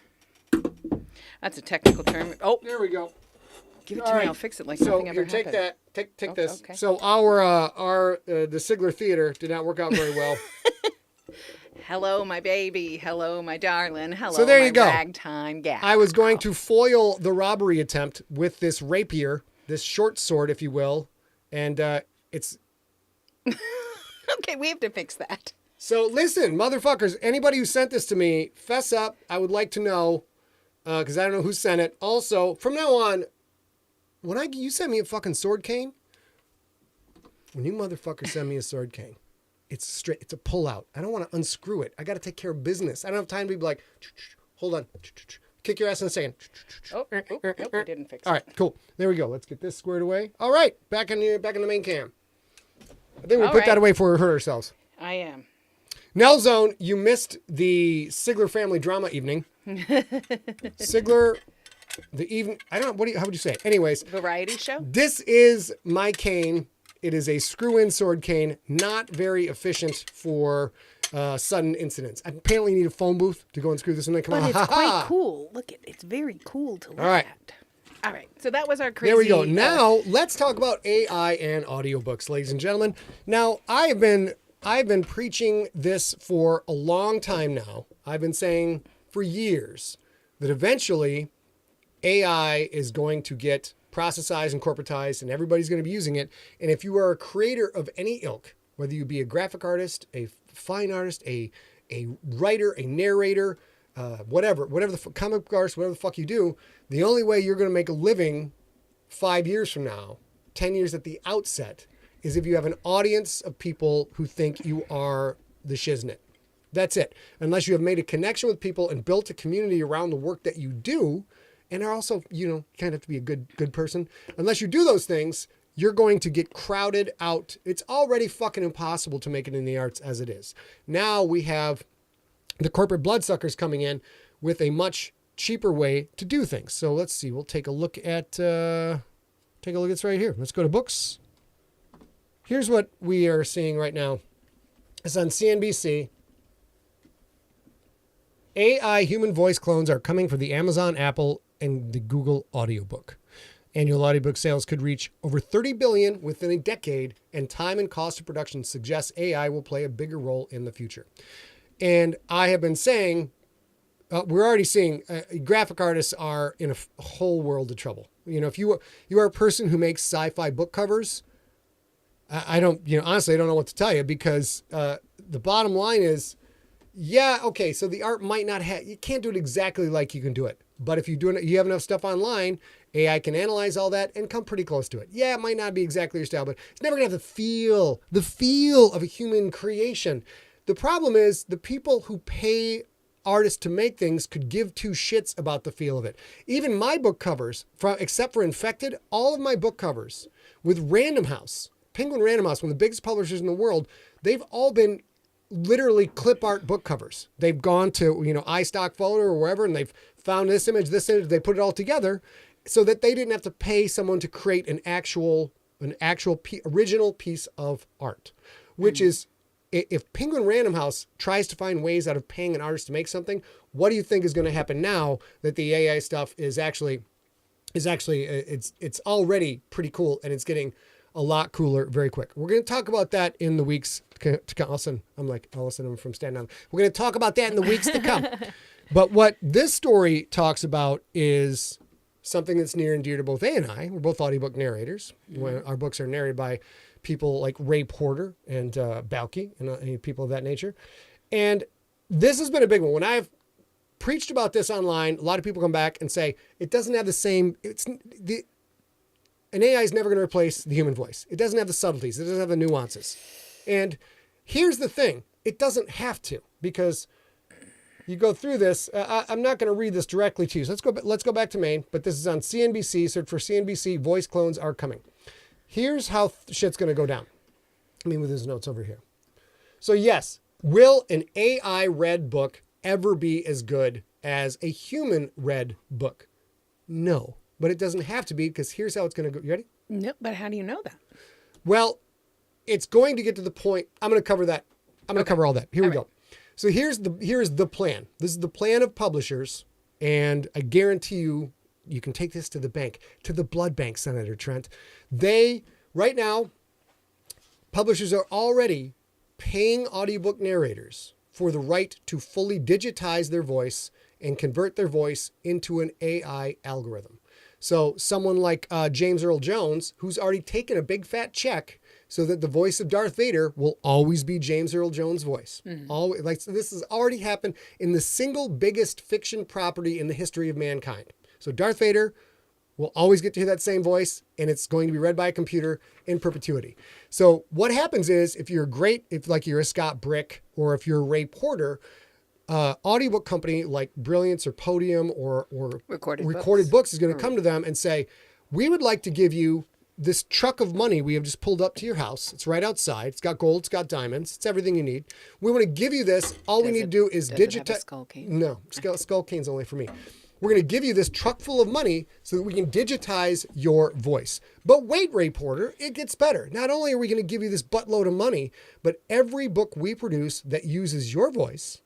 That's a technical term. Oh, There we go. give it All to me. right. I'll fix it like So nothing ever here, take happened. that. Take Oh, this. okay. So the Sigler Theater did not work out very well. Hello, my baby. Hello, my darling. Hello, So there my you go. ragtime gal. I was going to foil the robbery attempt with this rapier, this short sword, if you will, and it's... Okay, we have to fix that. So listen, motherfuckers, anybody who sent this to me, fess up. I would like to know, because I don't know who sent it. Also, from now on, when you send me a fucking sword cane, when you motherfuckers send me a sword cane, it's straight. It's a pull out. I don't want to unscrew it. I got to take care of business. I don't have time to be like, hold on, kick your ass in a second. Oh, nope, we didn't fix All it. right, cool. There we go. Let's get this squared away. All right, back in the main cam. I think we All put that right. away before we hurt ourselves. I am. Nell Zone, you missed the Sigler family drama evening. Sigler, the evening. I don't know. How would you say it? Anyways, Variety show? this is my cane. It is a screw-in sword cane, not very efficient for sudden incidents. I apparently need a phone booth to go and screw this in. Come But on, it's ha quite ha. cool. Look, it's very cool to look All right. at. All right. So that was our crazy. There we go. Now let's talk about AI and audiobooks, ladies and gentlemen. Now I've been preaching this for a long time now. I've been saying for years that eventually AI is going to get processized and corporatized, and everybody's going to be using it. And if you are a creator of any ilk, whether you be a graphic artist, a fine artist, a writer, a narrator, whatever the comic book artist, whatever the fuck you do, the only way you're going to make a living 5 years from now, 10 years at the outset, is if you have an audience of people who think you are the shiznit. That's it. Unless you have made a connection with people and built a community around the work that you do, and are also, you kind of have to be a good person. Unless you do those things, you're going to get crowded out. It's already fucking impossible to make it in the arts as it is. Now we have the corporate bloodsuckers coming in with a much cheaper way to do things. So let's see. We'll take a look at this right here. Let's go to books. Here's what we are seeing right now. It's on CNBC. AI human voice clones are coming for the Amazon, Apple, and the Google audiobook. Annual audiobook sales could reach over 30 billion within a decade, and time and cost of production suggests AI will play a bigger role in the future. And I have been saying, we're already seeing graphic artists are in a whole world of trouble. If you are a person who makes sci-fi book covers, I don't, honestly, I don't know what to tell you, because the bottom line is, yeah, okay, so the art might not have, you can't do it exactly like you can do it. But if you have enough stuff online, AI can analyze all that and come pretty close to it. Yeah, it might not be exactly your style, but it's never going to have the feel of a human creation. The problem is the people who pay artists to make things could give two shits about the feel of it. Even my book covers, except for Infected, all of my book covers with Random House, Penguin Random House, one of the biggest publishers in the world, they've all been literally clip art book covers. They've gone to, iStock Photo or wherever, and they've found this image, they put it all together so that they didn't have to pay someone to create an actual original piece of art, which is, if Penguin Random House tries to find ways out of paying an artist to make something, what do you think is going to happen now that the AI stuff is actually it's already pretty cool, and it's getting a lot cooler very quick. We're going to talk about that in the weeks to come. I'm from Stand Down. We're going to talk about that in the weeks to come. But what this story talks about is something that's near and dear to both A and I. We're both audiobook narrators. Mm-hmm. Our books are narrated by people like Ray Porter and Balky and people of that nature. And this has been a big one. When I've preached about this online, a lot of people come back and say, it doesn't have the same, an AI is never going to replace the human voice. It doesn't have the subtleties. It doesn't have the nuances. And here's the thing. It doesn't have to, because you go through this. I'm not going to read this directly to you. So let's go back to Maine, but this is on CNBC. Search for CNBC, voice clones are coming. Here's how shit's going to go down. With his notes over here. So yes, will an AI read book ever be as good as a human read book? No. But it doesn't have to be, because here's how it's going to go. You ready? No, but how do you know that? Well, it's going to get to the point. I'm going to cover that. I'm going to cover all that. Here we go. So here's the plan. This is the plan of publishers, and I guarantee you can take this to the bank, to the blood bank, Senator Trent. Right now, publishers are already paying audiobook narrators for the right to fully digitize their voice and convert their voice into an AI algorithm. So someone like James Earl Jones, who's already taken a big fat check so that the voice of Darth Vader will always be James Earl Jones' voice. Mm-hmm. This has already happened in the single biggest fiction property in the history of mankind. So Darth Vader will always get to hear that same voice, and it's going to be read by a computer in perpetuity. So what happens is, if you're a Scott Brick, or if you're a Ray Porter, audiobook company like Brilliance or Podium or Recorded Books is going to come to them and say, we would like to give you this truck of money we have just pulled up to your house. It's right outside. It's got gold. It's got diamonds. It's everything you need. We want to give you this. All we need to do is digitize. Skull cane? No, skull cane's only for me. We're going to give you this truck full of money so that we can digitize your voice. But wait, Ray Porter, it gets better. Not only are we going to give you this buttload of money, but every book we produce that uses your voice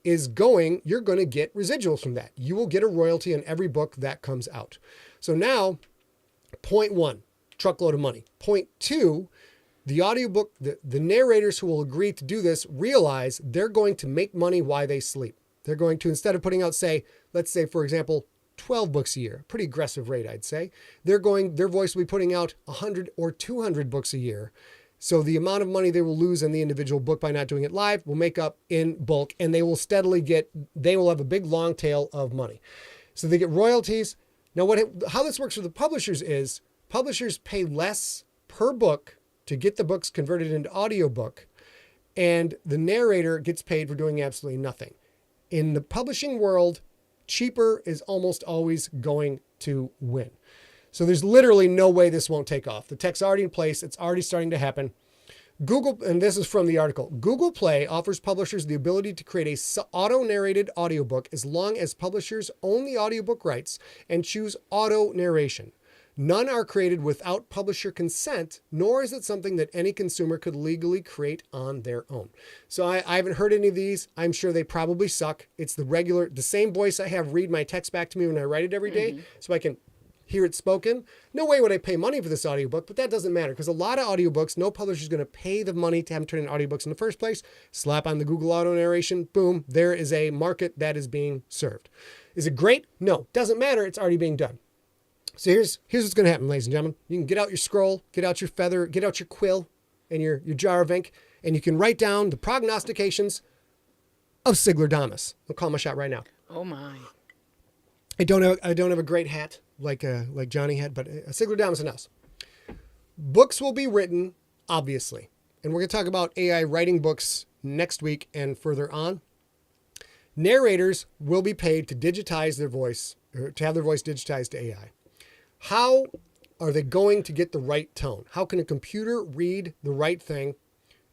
you're going to get residuals from that. You will get a royalty on every book that comes out. So now, point one, truckload of money. Point two, the audiobook, the narrators who will agree to do this realize they're going to make money while they sleep. They're going to, instead of putting out, let's say, for example, 12 books a year, pretty aggressive rate, I'd say, their voice will be putting out 100 or 200 books a year. So the amount of money they will lose in the individual book by not doing it live will make up in bulk, and they will have a big long tail of money. So they get royalties. Now how this works for the publishers is, publishers pay less per book to get the books converted into audiobook, and the narrator gets paid for doing absolutely nothing. In the publishing world, cheaper is almost always going to win. So there's literally no way this won't take off. The tech's already in place. It's already starting to happen. Google, and this is from the article, Google Play offers publishers the ability to create a auto-narrated audiobook as long as publishers own the audiobook rights and choose auto narration. None are created without publisher consent, nor is it something that any consumer could legally create on their own. So I haven't heard any of these. I'm sure they probably suck. It's the same voice I have read my text back to me when I write it every day, so I can hear it spoken. No way would I pay money for this audiobook, but that doesn't matter because a lot of audiobooks, no publisher is going to pay the money to have them turn into audiobooks in the first place. Slap on the Google auto narration, boom, there is a market that is being served. Is it great? No, doesn't matter. It's already being done. So here's what's going to happen, ladies and gentlemen. You can get out your scroll, get out your feather, get out your quill and your jar of ink, and you can write down the prognostications of Sigler-Damas. I'll call my shot right now. Oh my! I don't have a great hat like Johnny had, but Sigler-Damas and us. Books will be written, obviously, and we're going to talk about AI writing books next week and further on. Narrators will be paid to digitize their voice, or to have their voice digitized to AI. How are they going to get the right tone? How can a computer read the right thing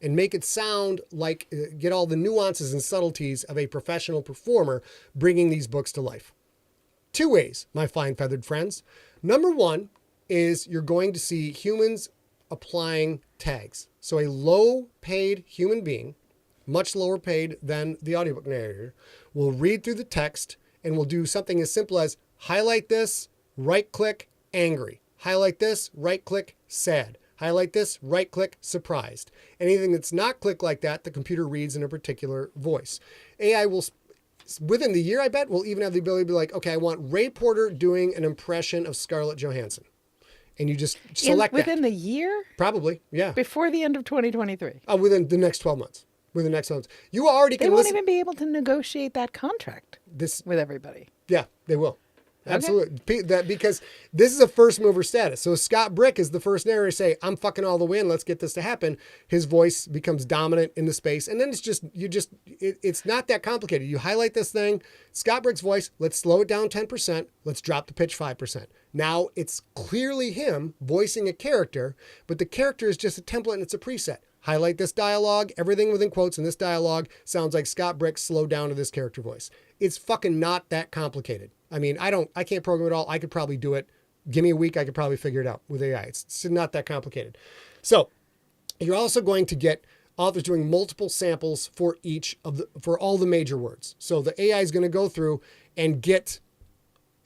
and make it sound like, get all the nuances and subtleties of a professional performer bringing these books to life? Two ways, my fine feathered friends. Number one is you're going to see humans applying tags. So a low paid human being, much lower paid than the audiobook narrator, will read through the text and will do something as simple as highlight this, right click, angry. Highlight this, right click, sad. Highlight this, right click, surprised. Anything that's not click like that, the computer reads in a particular voice. AI will, within the year, I bet, will even have the ability to be like, okay, I want Ray Porter doing an impression of Scarlett Johansson. And you just select within the year? Probably, yeah. Before the end of 2023? Oh, within the next 12 months. Within the next 12 months. You already can listen. They won't even be able to negotiate that contract with everybody. Yeah, they will. Okay. Absolutely. Because this is a first mover status. So Scott Brick is the first narrator to say, I'm fucking all the way in. Let's get this to happen. His voice becomes dominant in the space. And then it's not that complicated. You highlight this thing, Scott Brick's voice, let's slow it down 10%. Let's drop the pitch 5%. Now it's clearly him voicing a character, but the character is just a template and it's a preset. Highlight this dialogue, everything within quotes in this dialogue sounds like Scott Brick slowed down to this character voice. It's fucking not that complicated. I mean, I can't program it all. I could probably do it. Give me a week. I could probably figure it out with AI. It's not that complicated. So you're also going to get authors doing multiple samples for for all the major words. So the AI is going to go through and get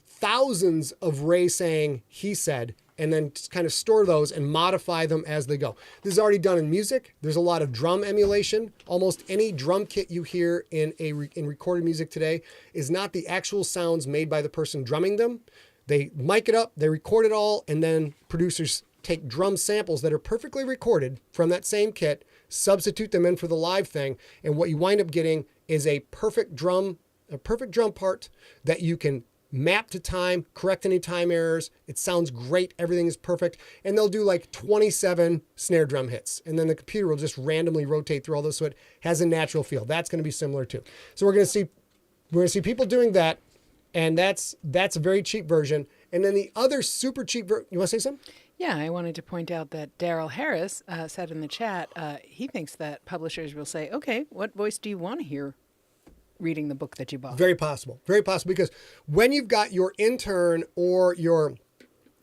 thousands of Ray saying he said, and then just kind of store those and modify them as they go. This is already done in music. There's a lot of drum emulation. Almost any drum kit you hear in recorded music today is not the actual sounds made by the person drumming them. They mic it up, they record it all, and then producers take drum samples that are perfectly recorded from that same kit, substitute them in for the live thing, and what you wind up getting is a perfect drum part that you can map to time, correct any time errors. It sounds great. Everything is perfect. And they'll do like 27 snare drum hits. And then the computer will just randomly rotate through all those so it has a natural feel. That's going to be similar too. So we're going to see people doing that. And that's a very cheap version. And then the other super cheap version, you want to say something? Yeah, I wanted to point out that Daryl Harris said in the chat, he thinks that publishers will say, okay, what voice do you want to hear reading the book that you bought? Very possible, because when you've got your intern or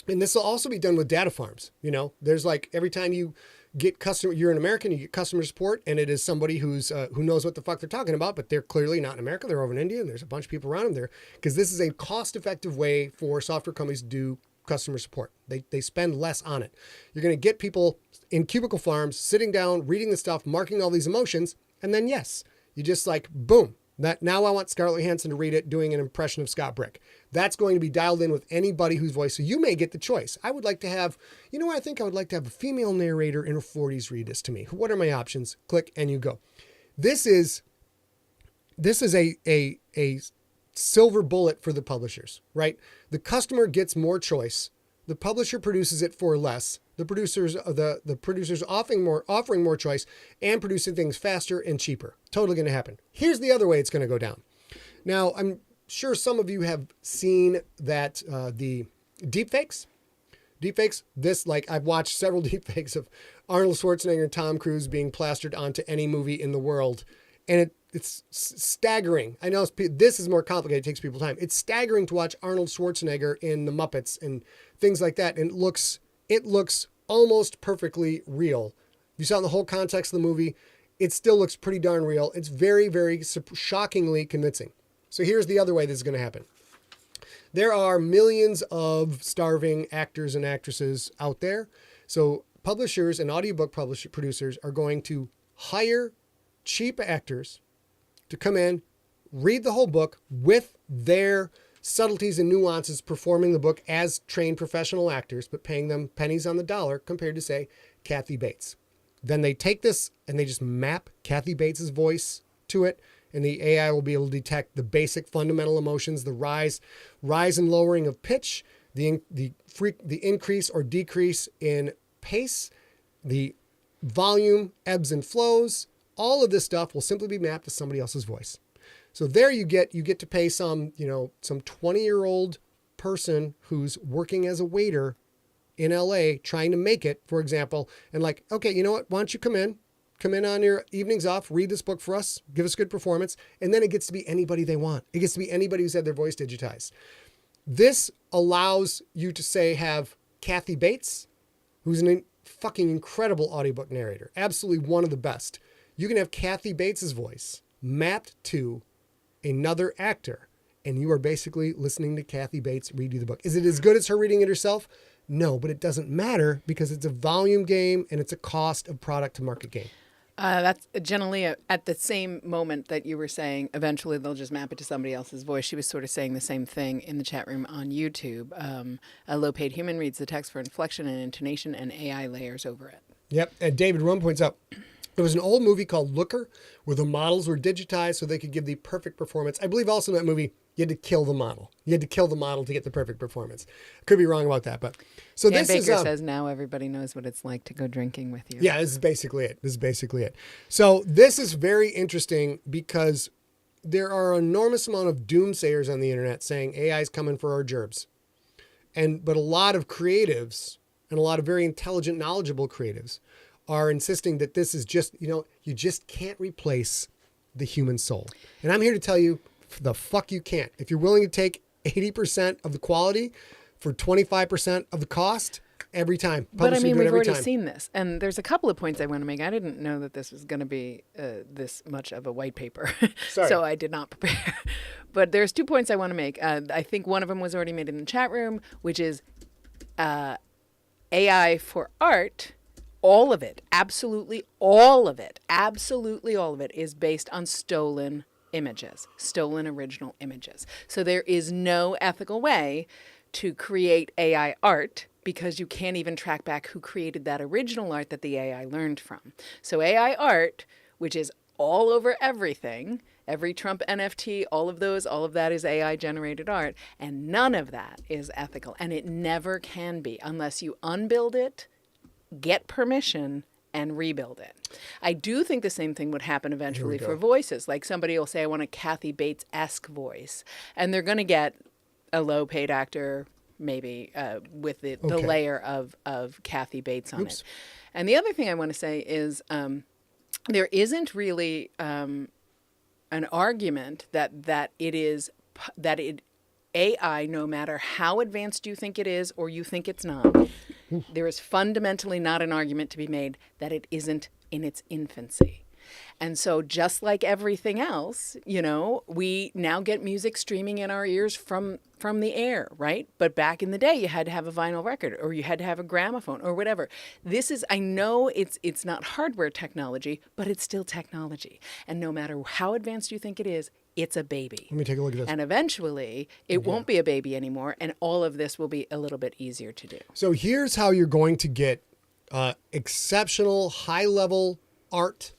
and this will also be done with data farms, there's like every time you get you're an American, you get customer support, and it is somebody who knows what the fuck they're talking about, but they're clearly not in America. They're over in India, and there's a bunch of people around them there, because this is a cost-effective way for software companies to do customer support. They spend less on it. You're going to get people in cubicle farms sitting down, reading the stuff, marking all these emotions, and then yes, you just like, boom. That now I want Scarlett Johansson to read it doing an impression of Scott Brick. That's going to be dialed in with anybody whose voice. So you may get the choice. I would like to have, I think I would like to have a female narrator in her 40s read this to me. What are my options? Click and you go. This is a silver bullet for the publishers, right? The customer gets more choice The publisher produces it for less. The producers offering more choice and producing things faster and cheaper. Totally going to happen. Here's the other way it's going to go down. Now, I'm sure some of you have seen that the deepfakes. I've watched several deepfakes of Arnold Schwarzenegger and Tom Cruise being plastered onto any movie in the world. And it's staggering. I know this is more complicated. It takes people time. It's staggering to watch Arnold Schwarzenegger in The Muppets and things like that. And it looks almost perfectly real. You saw in the whole context of the movie, it still looks pretty darn real. It's very, very shockingly convincing. So here's the other way this is going to happen. There are millions of starving actors and actresses out there. So publishers and audiobook producers are going to hire cheap actors to come in, read the whole book with their subtleties and nuances, performing the book as trained professional actors, but paying them pennies on the dollar compared to, say, Kathy Bates. Then they take this and they just map Kathy Bates's voice to it, and the AI will be able to detect the basic fundamental emotions, the rise and lowering of pitch, the increase or decrease in pace, the volume, ebbs and flows. All of this stuff will simply be mapped to somebody else's voice. So there you get to pay some 20-year-old person who's working as a waiter in LA trying to make it, for example, and like, okay, you know what? Why don't you come in on your evenings off, read this book for us, give us good performance, and then it gets to be anybody they want. It gets to be anybody who's had their voice digitized. This allows you to say have Kathy Bates, who's a fucking incredible audiobook narrator, absolutely one of the best. You can have Kathy Bates's voice mapped to another actor, and you are basically listening to Kathy Bates read you the book. Is it as good as her reading it herself? No, but it doesn't matter because it's a volume game and it's a cost of product to market game. That's generally at the same moment that you were saying, eventually they'll just map it to somebody else's voice. She was sort of saying the same thing in the chat room on YouTube. A low-paid human reads the text for inflection and intonation, and AI layers over it. Yep, and David Rum points out, there was an old movie called Looker where the models were digitized so they could give the perfect performance. I believe also in that movie, you had to kill the model. You had to kill the model to get the perfect performance. Could be wrong about that, but so Dan this Baker is says now everybody knows what it's like to go drinking with you. Yeah, this is basically it. So this is very interesting because there are an enormous amount of doomsayers on the internet saying AI is coming for our gerbs, but a lot of creatives and a lot of very intelligent, knowledgeable creatives are insisting that this is just, you just can't replace the human soul. And I'm here to tell you, the fuck you can't. If you're willing to take 80% of the quality for 25% of the cost, every time. But I mean, we've already seen this. And there's a couple of points I want to make. I didn't know that this was going to be this much of a white paper. So I did not prepare. But there's 2 points I want to make. I think one of them was already made in the chat room, which is AI for art. All of it, absolutely all of it is based on stolen images, stolen original images. So there is no ethical way to create AI art because you can't even track back who created that original art that the AI learned from. So AI art, which is all over everything, every Trump NFT, all of that is AI generated art, and none of that is ethical. And it never can be unless you unbuild it, get permission, and rebuild it. I do think the same thing would happen eventually for voices. Like somebody will say, I want a Kathy Bates-esque voice. And they're going to get a low-paid actor, maybe, with the layer of Kathy Bates on it. And the other thing I want to say is there isn't really an argument that AI, no matter how advanced you think it is or you think it's not, there is fundamentally not an argument to be made that it isn't in its infancy. And so just like everything else, we now get music streaming in our ears from the air, right? But back in the day, you had to have a vinyl record or you had to have a gramophone or whatever. I know it's not hardware technology, but it's still technology. And no matter how advanced you think it is, it's a baby. Let me take a look at this. And eventually, it won't be a baby anymore, and all of this will be a little bit easier to do. So here's how you're going to get exceptional, high-level art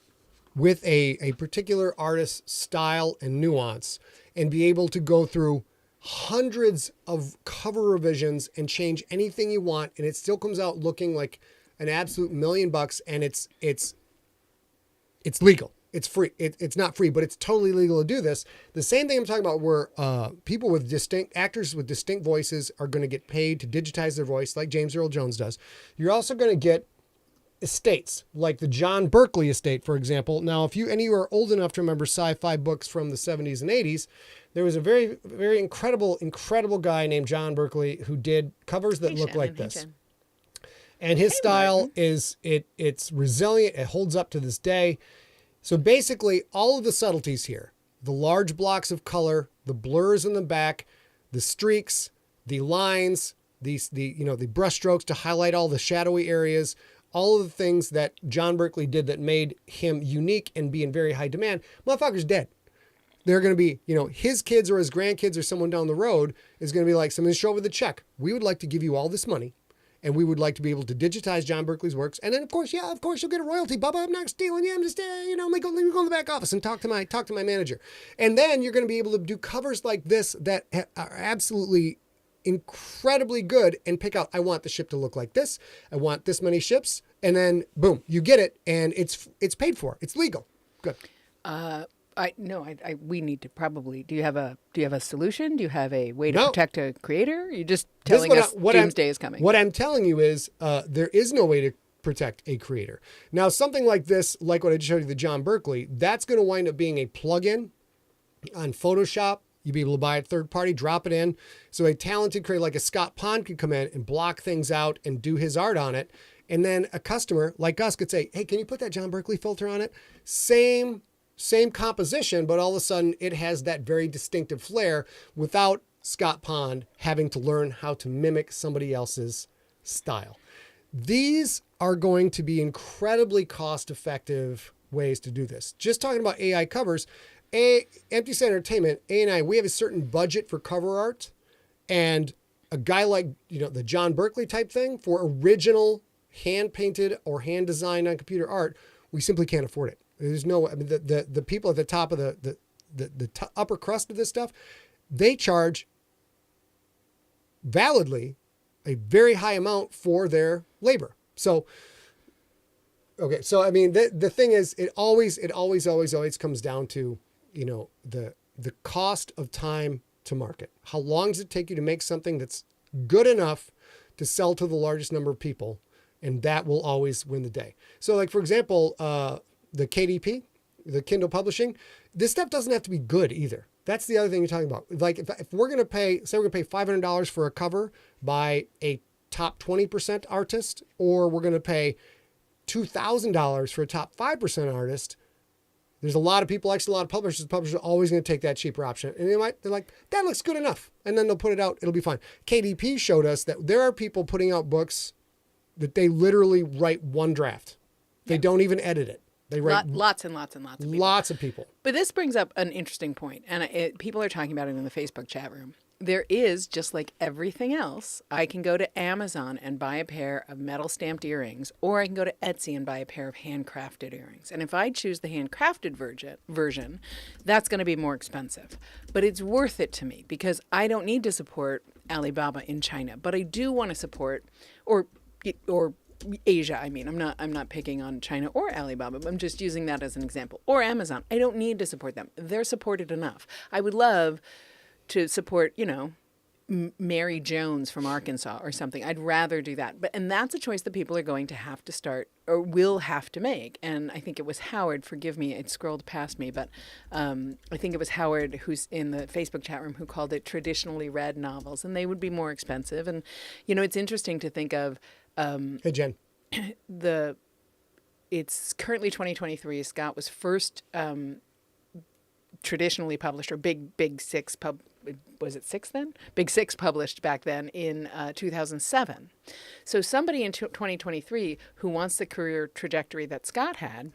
with a particular artist's style and nuance and be able to go through hundreds of cover revisions and change anything you want, and it still comes out looking like an absolute $1,000,000, and it's legal. It's free. It's not free, but it's totally legal to do this. The same thing I'm talking about, where people with actors with distinct voices are going to get paid to digitize their voice, like James Earl Jones does. You're also going to get estates, like the John Berkeley estate, for example. Now, if any of you are old enough to remember sci-fi books from the 70s and 80s, there was a very, very incredible guy named John Berkeley who did covers that look like this. And his style is, it's resilient. It holds up to this day. So basically, all of the subtleties here, the large blocks of color, the blurs in the back, the streaks, the lines, the brush strokes to highlight all the shadowy areas, all of the things that John Berkeley did that made him unique and be in very high demand, motherfucker's dead. They're going to be, his kids or his grandkids or someone down the road is going to be like, someone show over the check. We would like to give you all this money, and we would like to be able to digitize John Berkeley's works. And then, of course, you'll get a royalty. Bubba, I'm not stealing you. I'm just, let me go in the back office and talk to my manager. And then you're going to be able to do covers like this that are absolutely incredibly good and pick out, I want the ship to look like this. I want this many ships. And then, boom, you get it. And it's paid for. It's legal. Good. We need to probably. Do you have a solution? Do you have a way to protect a creator? You're just telling us doomsday is coming. What I'm telling you is there is no way to protect a creator. Now, something like this, like what I just showed you, the John Berkeley, that's going to wind up being a plugin on Photoshop. You'll be able to buy it third party, drop it in. So a talented creator like a Scott Pond could come in and block things out and do his art on it. And then a customer like us could say, hey, can you put that John Berkeley filter on it? Same composition, but all of a sudden it has that very distinctive flair without Scott Pond having to learn how to mimic somebody else's style. These are going to be incredibly cost-effective ways to do this. Just talking about AI covers, Empty Set Entertainment, A&I, we have a certain budget for cover art, and a guy like, the John Berkeley type thing for original hand-painted or hand-designed on computer art, we simply can't afford it. There's no, the people at the top of the upper crust of this stuff, they charge validly a very high amount for their labor. So, okay. So, the thing is, it always comes down to, the cost of time to market. How long does it take you to make something that's good enough to sell to the largest number of people? And that will always win the day. So, like, for example, the KDP, the Kindle publishing, this stuff doesn't have to be good either. That's the other thing you're talking about. Like, if we're going to pay $500 for a cover by a top 20% artist, or we're going to pay $2,000 for a top 5% artist, there's a lot of people, actually a lot of publishers are always going to take that cheaper option. And they're like, that looks good enough. And then they'll put it out. It'll be fine. KDP showed us that there are people putting out books that they literally write one draft. They don't even edit it. They write lots and lots and lots of people. Lots of people. But this brings up an interesting point, and people are talking about it in the Facebook chat room. There is, just like everything else, I can go to Amazon and buy a pair of metal stamped earrings, or I can go to Etsy and buy a pair of handcrafted earrings. And if I choose the handcrafted version, that's going to be more expensive. But it's worth it to me because I don't need to support Alibaba in China, but I do want to support or Asia. I'm not picking on China or Alibaba, but I'm just using that as an example. Or Amazon. I don't need to support them. They're supported enough. I would love to support, Mary Jones from Arkansas or something. I'd rather do that. And that's a choice that people are going to have to start or will have to make. And I think it was Howard, forgive me, it scrolled past me, but I think it was Howard who's in the Facebook chat room who called it traditionally read novels, and they would be more expensive. And, it's interesting to think of hey, Jen. It's currently 2023. Scott was first traditionally published, or Big Six was it six then? Big Six published back then in 2007. So somebody in 2023 who wants the career trajectory that Scott had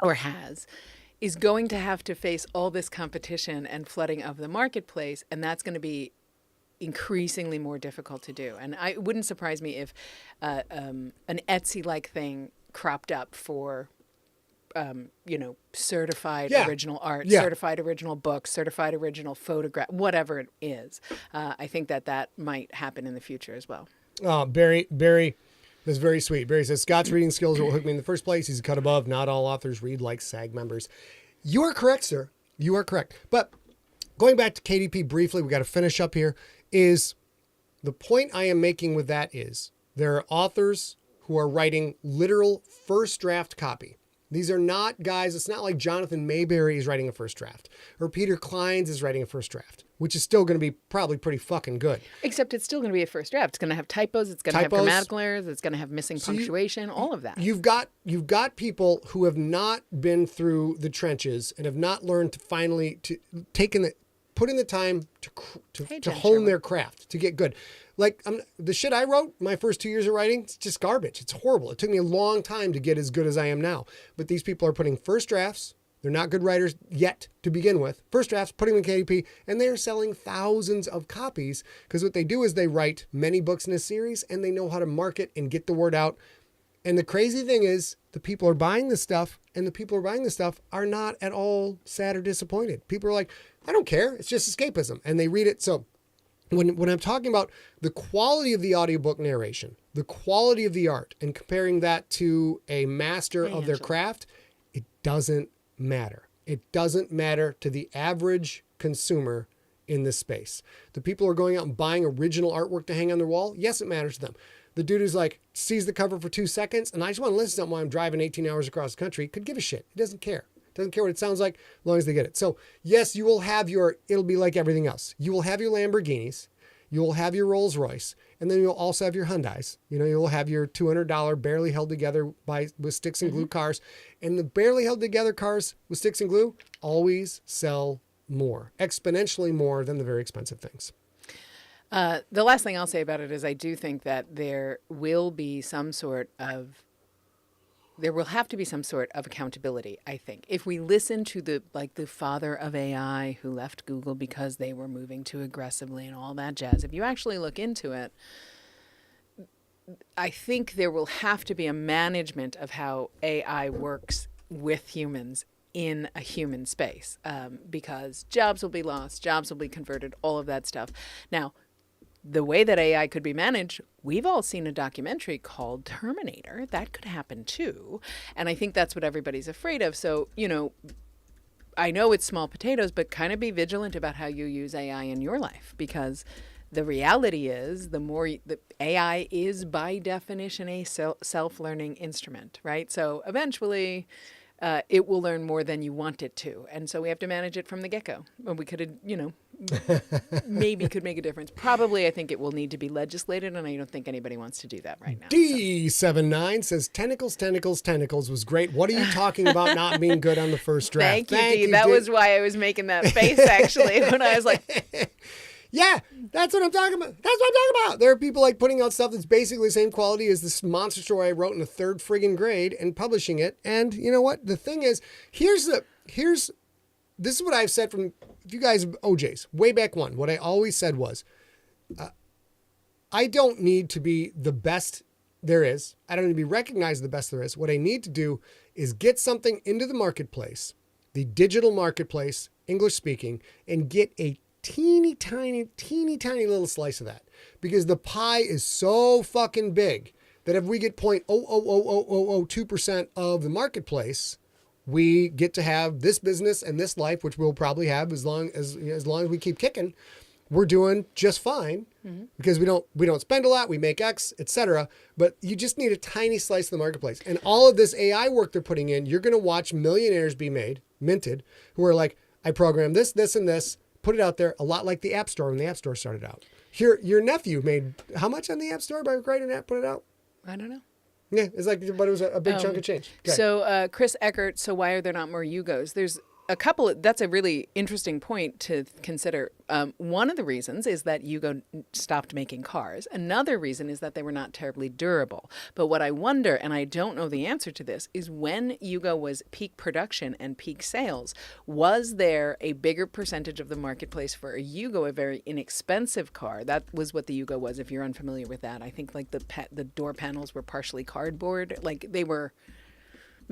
or has is going to have to face all this competition and flooding of the marketplace, and that's going to be increasingly more difficult to do. And it wouldn't surprise me if an Etsy-like thing cropped up for certified Yeah. original art, Yeah. certified original books, certified original photograph, whatever it is. I think that might happen in the future as well. Barry, that's very sweet. Barry says, Scott's reading skills are what hooked me in the first place. He's a cut above. Not all authors read like SAG members. You are correct, sir. You are correct. But going back to KDP briefly, we got to finish up here, is the point I am making with that is there are authors who are writing literal first draft copy. These are not guys, it's not like Jonathan Mayberry is writing a first draft or Peter Clines is writing a first draft, which is still going to be probably pretty fucking good. Except it's still going to be a first draft. It's going to have typos. It's going to have grammatical errors. It's going to have missing punctuation, all of that. You've got people who have not been through the trenches and have not learned to finally put in the time to hone their craft, to get good. Like the shit I wrote my first 2 years of writing, it's just garbage. It's horrible. It took me a long time to get as good as I am now. But these people are putting first drafts. They're not good writers yet to begin with. First drafts, putting them in KDP, and they're selling thousands of copies because what they do is they write many books in a series and they know how to market and get the word out. And the crazy thing is the people are buying this stuff, and the people who are buying this stuff are not at all sad or disappointed. People are like, I don't care. It's just escapism. And they read it. So when I'm talking about the quality of the audiobook narration, the quality of the art, and comparing that to a master of their craft, it doesn't matter. It doesn't matter to the average consumer in this space. The people who are going out and buying original artwork to hang on their wall, yes, it matters to them. The dude who's like, sees the cover for 2 seconds, and I just want to listen to something while I'm driving 18 hours across the country, could give a shit. He doesn't care. Doesn't care what it sounds like, as long as they get it. So yes, you will have it'll be like everything else. You will have your Lamborghinis, you will have your Rolls Royce, and then you'll also have your Hyundais. You'll have your $200 barely held together with sticks and glue cars. And the barely held together cars with sticks and glue always sell more, exponentially more than the very expensive things. The last thing I'll say about it is I do think that there will have to be some sort of accountability, I think. If we listen to the father of AI who left Google because they were moving too aggressively and all that jazz, if you actually look into it, I think there will have to be a management of how AI works with humans in a human space, because jobs will be lost, jobs will be converted, all of that stuff. Now, the way that AI could be managed, we've all seen a documentary called Terminator. That could happen too. And I think that's what everybody's afraid of. So, I know it's small potatoes, but kind of be vigilant about how you use AI in your life, because the reality is the AI is by definition a self-learning instrument, right? So eventually it will learn more than you want it to. And so we have to manage it from the get-go. And we could, maybe could make a difference. Probably, I think it will need to be legislated, and I don't think anybody wants to do that right now. D79 says, tentacles was great. What are you talking about not being good on the first draft? Thank you, D. That was why I was making that face, actually, when I was like... Yeah, that's what I'm talking about. That's what I'm talking about. There are people like putting out stuff that's basically the same quality as this monster story I wrote in the 3rd friggin' grade and publishing it. And you know what? The thing is, this is what I've said from you guys, OJs, way back when. What I always said was, I don't need to be the best there is. I don't need to be recognized as the best there is. What I need to do is get something into the marketplace, the digital marketplace, English speaking, and get a teeny tiny little slice of that, because the pie is so fucking big that if we get 0.00002% of the marketplace, we get to have this business and this life, which we'll probably have as long as we keep kicking. We're doing just fine because we don't spend a lot, we make X, etc. But you just need a tiny slice of the marketplace. And all of this AI work they're putting in, you're going to watch millionaires be minted, who are like, I programmed this, and this, put it out there, a lot like the App Store when the App Store started out. Your nephew made how much on the App Store by writing an app, put it out? I don't know. Yeah, but it was a big chunk of change. Okay. So Chris Eckert, so why are there not more Yugos? There's a couple, that's a really interesting point to consider. One of the reasons is that Yugo stopped making cars. Another reason is that they were not terribly durable. But what I wonder, and I don't know the answer to this, is when Yugo was peak production and peak sales, was there a bigger percentage of the marketplace for a Yugo, a very inexpensive car? That was what the Yugo was, if you're unfamiliar with that. I think like the door panels were partially cardboard. Like they were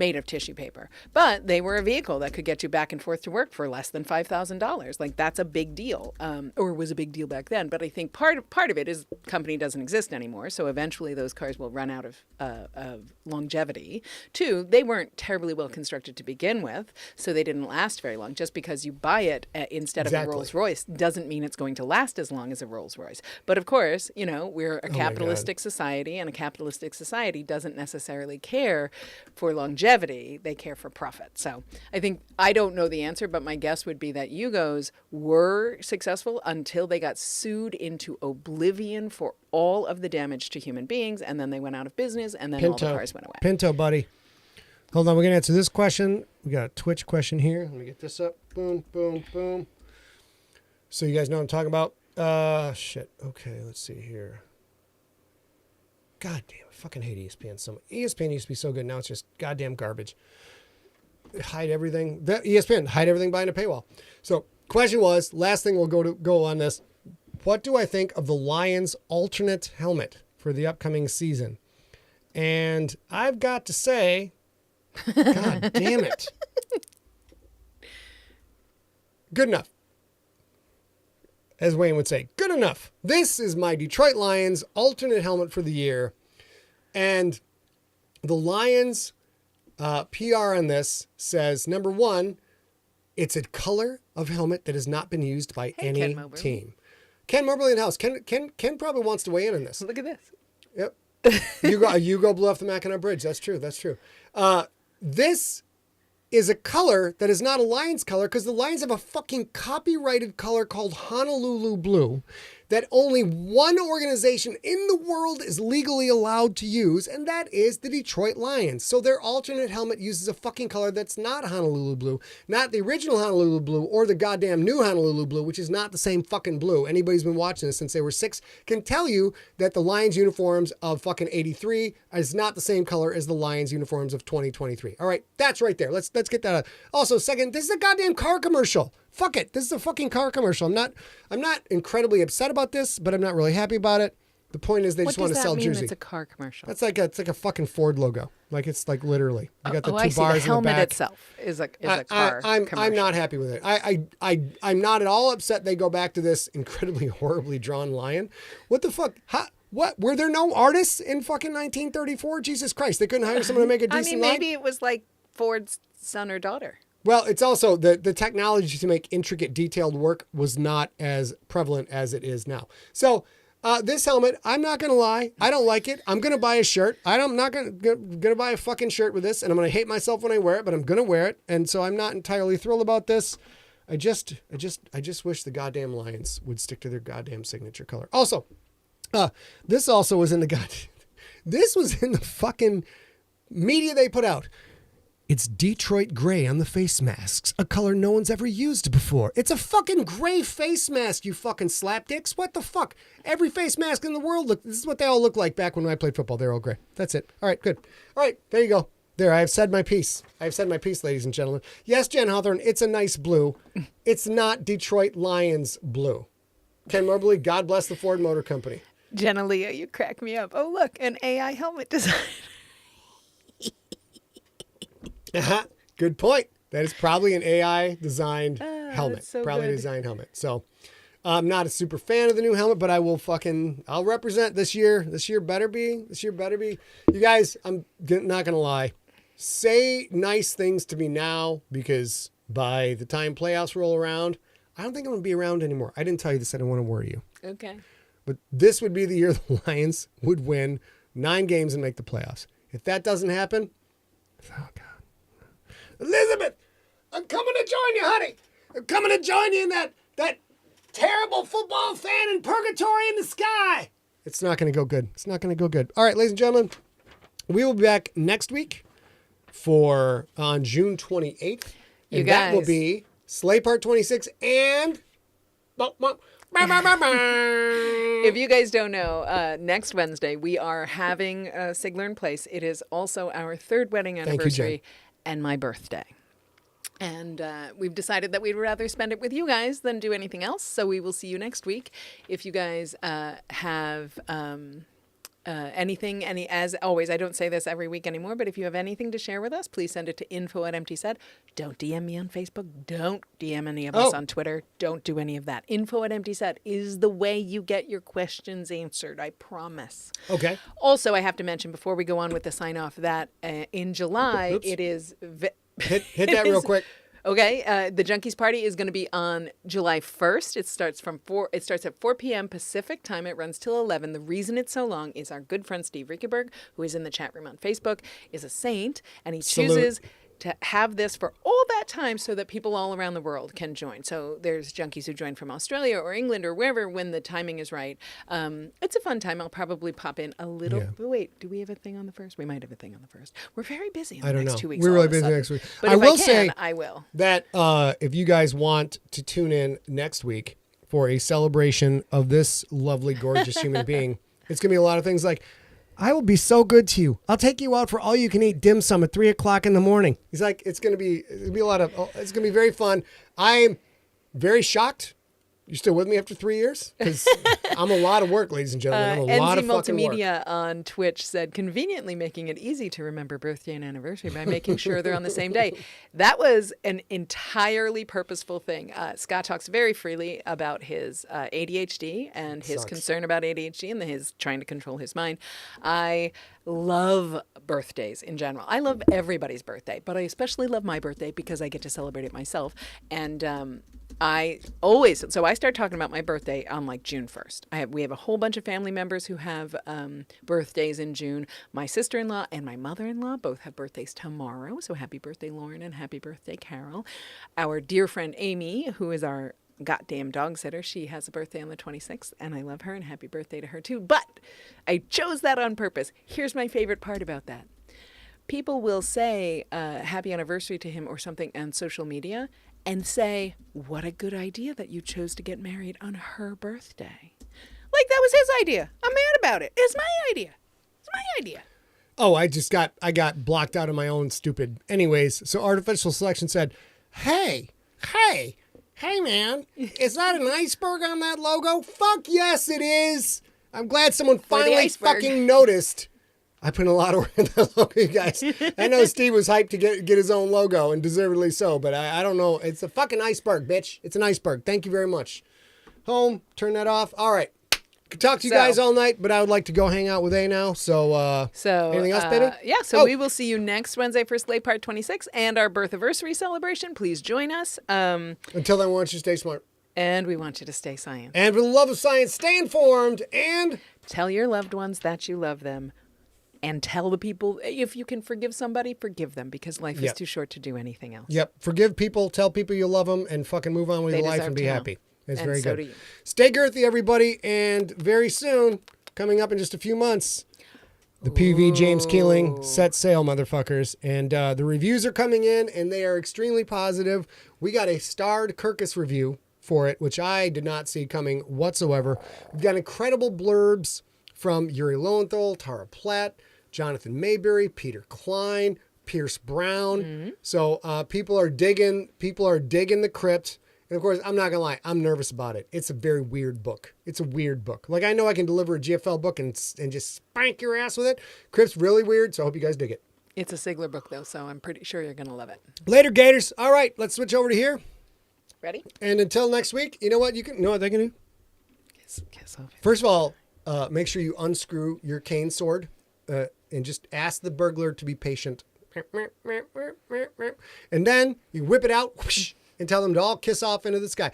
made of tissue paper. But they were a vehicle that could get you back and forth to work for less than $5,000. Like, that's a big deal, or was a big deal back then. But I think part of it is company doesn't exist anymore, so eventually those cars will run out of longevity. Two, they weren't terribly well constructed to begin with, so they didn't last very long. Just because you buy it instead of a Rolls Royce doesn't mean it's going to last as long as a Rolls Royce. But of course, you know, we're a capitalistic society, and a capitalistic society doesn't necessarily care for longevity. They care for profit. So I don't know the answer, but my guess would be that Yugos were successful until they got sued into oblivion for all of the damage to human beings, and then they went out of business, and then all the cars went away. Pinto, buddy. Hold on, we're going to answer this question. We got a Twitch question here. Let me get this up. Boom, boom, boom. So you guys know what I'm talking about? Shit. Okay, let's see here. God damn, I fucking hate ESPN so much. ESPN used to be so good. Now it's just goddamn garbage. Hide everything. ESPN, hide everything behind a paywall. So question was, last thing we'll go on this. What do I think of the Lions' alternate helmet for the upcoming season? And I've got to say, God damn it. Good enough. As Wayne would say, good enough. This is my Detroit Lions alternate helmet for the year. And the Lions PR on this says, number one, it's a color of helmet that has not been used by any team. Ken Moberly in the house. Ken probably wants to weigh in on this. Look at this. Yep. Hugo blew off the Mackinac Bridge. That's true. This is a color that is not a Lions color, because the Lions have a fucking copyrighted color called Honolulu Blue that only one organization in the world is legally allowed to use, and that is the Detroit Lions. So their alternate helmet uses a fucking color that's not Honolulu Blue, not the original Honolulu Blue or the goddamn new Honolulu Blue, which is not the same fucking blue. Anybody who's been watching this since they were 6 can tell you that the Lions uniforms of fucking 83 is not the same color as the Lions uniforms of 2023. All right, that's right there. Let's get that out. Also, second, this is a goddamn car commercial. Fuck it. This is a fucking car commercial. I'm not incredibly upset about this, but I'm not really happy about it. The point is they just want to sell jersey. It's a car commercial. That's it's like a fucking Ford logo. Like, it's like literally. You got the two bars the in the helmet back. itself is a car commercial. I'm not happy with it. I'm not at all upset they go back to this incredibly horribly drawn lion. What the fuck? What? Were there no artists in fucking 1934? Jesus Christ. They couldn't hire someone to make a decent lion? Maybe it was like Ford's son or daughter. Well, it's also the technology to make intricate, detailed work was not as prevalent as it is now. So this helmet, I'm not going to lie, I don't like it. I'm going to buy a shirt. I'm not going to buy a fucking shirt with this, and I'm going to hate myself when I wear it, but I'm going to wear it. And so I'm not entirely thrilled about this. I just wish the goddamn Lions would stick to their goddamn signature color. Also, this also was in this was in the fucking media they put out. It's Detroit gray on the face masks, a color no one's ever used before. It's a fucking gray face mask, you fucking slapdicks. What the fuck? Every face mask in the world, this is what they all look like back when I played football. They're all gray. That's it. All right, good. All right, there you go. There, I have said my piece. Ladies and gentlemen. Yes, Jen Hawthorne, it's a nice blue. It's not Detroit Lions blue. Ken Moberly, God bless the Ford Motor Company. Jenna Leah, you crack me up. Oh, look, an AI helmet design. Good point. That is probably an AI designed helmet. So probably good. a designed helmet. So I'm not a super fan of the new helmet, but I'll represent this year. This year better be. You guys, I'm not going to lie. Say nice things to me now, because by the time playoffs roll around, I don't think I'm going to be around anymore. I didn't tell you this. I don't want to worry you. Okay. But this would be the year the Lions would win 9 games and make the playoffs. If that doesn't happen, oh God. Elizabeth, I'm coming to join you, honey. I'm coming to join you in that terrible football fan in purgatory in the sky. It's not going to go good. All right, ladies and gentlemen, we will be back next week on June 28th. And that will be Sleigh Part 26 and... If you guys don't know, next Wednesday we are having Sigler in Place. It is also our 3rd wedding anniversary and my birthday. And we've decided that we'd rather spend it with you guys than do anything else. So we will see you next week. If you guys have As always, I don't say this every week anymore, but if you have anything to share with us, please send it to info@emptyset. Don't DM me on Facebook. Don't DM any of us on Twitter. Don't do any of that. Info@emptyset is the way you get your questions answered. I promise. Okay. Also, I have to mention before we go on with the sign off that in July, it is... Hit that real quick. Okay, the Junkies Party is going to be on July 1st. It starts at 4 p.m. Pacific time. It runs till 11. The reason it's so long is our good friend Steve Riekeberg, who is in the chat room on Facebook, is a saint, and he chooses to have this for all that time so that people all around the world can join. So there's junkies who join from Australia or England or wherever when the timing is right. It's a fun time. I'll probably pop in a little. Yeah. Wait, do we have a thing on the 1st? We might have a thing on the 1st. We're very busy on I the don't next know. 2 weeks. We're all really of a busy sudden. next week. But I if will I can, say I will. that if you guys want to tune in next week for a celebration of this lovely, gorgeous human being, it's going to be a lot of things like, I will be so good to you. I'll take you out for all you can eat dim sum at 3:00 in the morning. He's like, it's going to be it's going to be very fun. I'm very shocked. You still with me after 3 years? Because I'm a lot of work, ladies and gentlemen. I'm a lot of fucking work. Multimedia on Twitch said, conveniently making it easy to remember birthday and anniversary by making sure they're on the same day. That was an entirely purposeful thing. Scott talks very freely about his ADHD and his concern about ADHD and his trying to control his mind. I love birthdays in general. I love everybody's birthday, but I especially love my birthday because I get to celebrate it myself. And I start talking about my birthday on like June 1st. We have a whole bunch of family members who have birthdays in June. My sister-in-law and my mother-in-law both have birthdays tomorrow. So happy birthday, Lauren, and happy birthday, Carol. Our dear friend Amy, who is our goddamn dog sitter, she has a birthday on the 26th, and I love her, and happy birthday to her too. But I chose that on purpose. Here's my favorite part about that. People will say happy anniversary to him or something on social media and say, what a good idea that you chose to get married on her birthday. Like that was his idea. I'm mad about it. It's my idea. It's my idea. Oh, I got blocked out of my own stupid. Anyways, so artificial selection said, hey, man, is that an iceberg on that logo? Fuck yes, it is. I'm glad someone finally fucking noticed. I put in a lot of work in that logo, you guys. I know Steve was hyped to get his own logo, and deservedly so, but I don't know. It's a fucking iceberg, bitch. It's an iceberg. Thank you very much. Home, turn that off. All right. Could talk to you guys all night, but I would like to go hang out with A now. So anything else, baby? Yeah, so we will see you next Wednesday for Slay Part 26 and our birth-anniversary celebration. Please join us. Until then, we want you to stay smart. And we want you to stay science. And for the love of science, stay informed and tell your loved ones that you love them. And tell the people, if you can forgive somebody, forgive them, because life is too short to do anything else. Yep. Forgive people, tell people you love them, and fucking move on with your life and be happy. It's very good. Do you. Stay girthy, everybody, and very soon, coming up in just a few months, the PV James Keeling set sail, motherfuckers. And the reviews are coming in, and they are extremely positive. We got a starred Kirkus review for it, which I did not see coming whatsoever. We've got incredible blurbs from Yuri Lowenthal, Tara Platt, Jonathan Mayberry, Peter Klein, Pierce Brown. Mm-hmm. So people are digging the crypt. And of course, I'm not gonna lie, I'm nervous about it. It's a very weird book. It's a weird book. Like I know I can deliver a GFL book and just spank your ass with it. Crypt's really weird, so I hope you guys dig it. It's a Sigler book though, so I'm pretty sure you're gonna love it. Later, Gators. All right, let's switch over to here. Ready? And until next week, you know what they can do? Kiss off. First of all, make sure you unscrew your cane sword. And just ask the burglar to be patient. And then you whip it out whoosh, and tell them to all kiss off into the sky.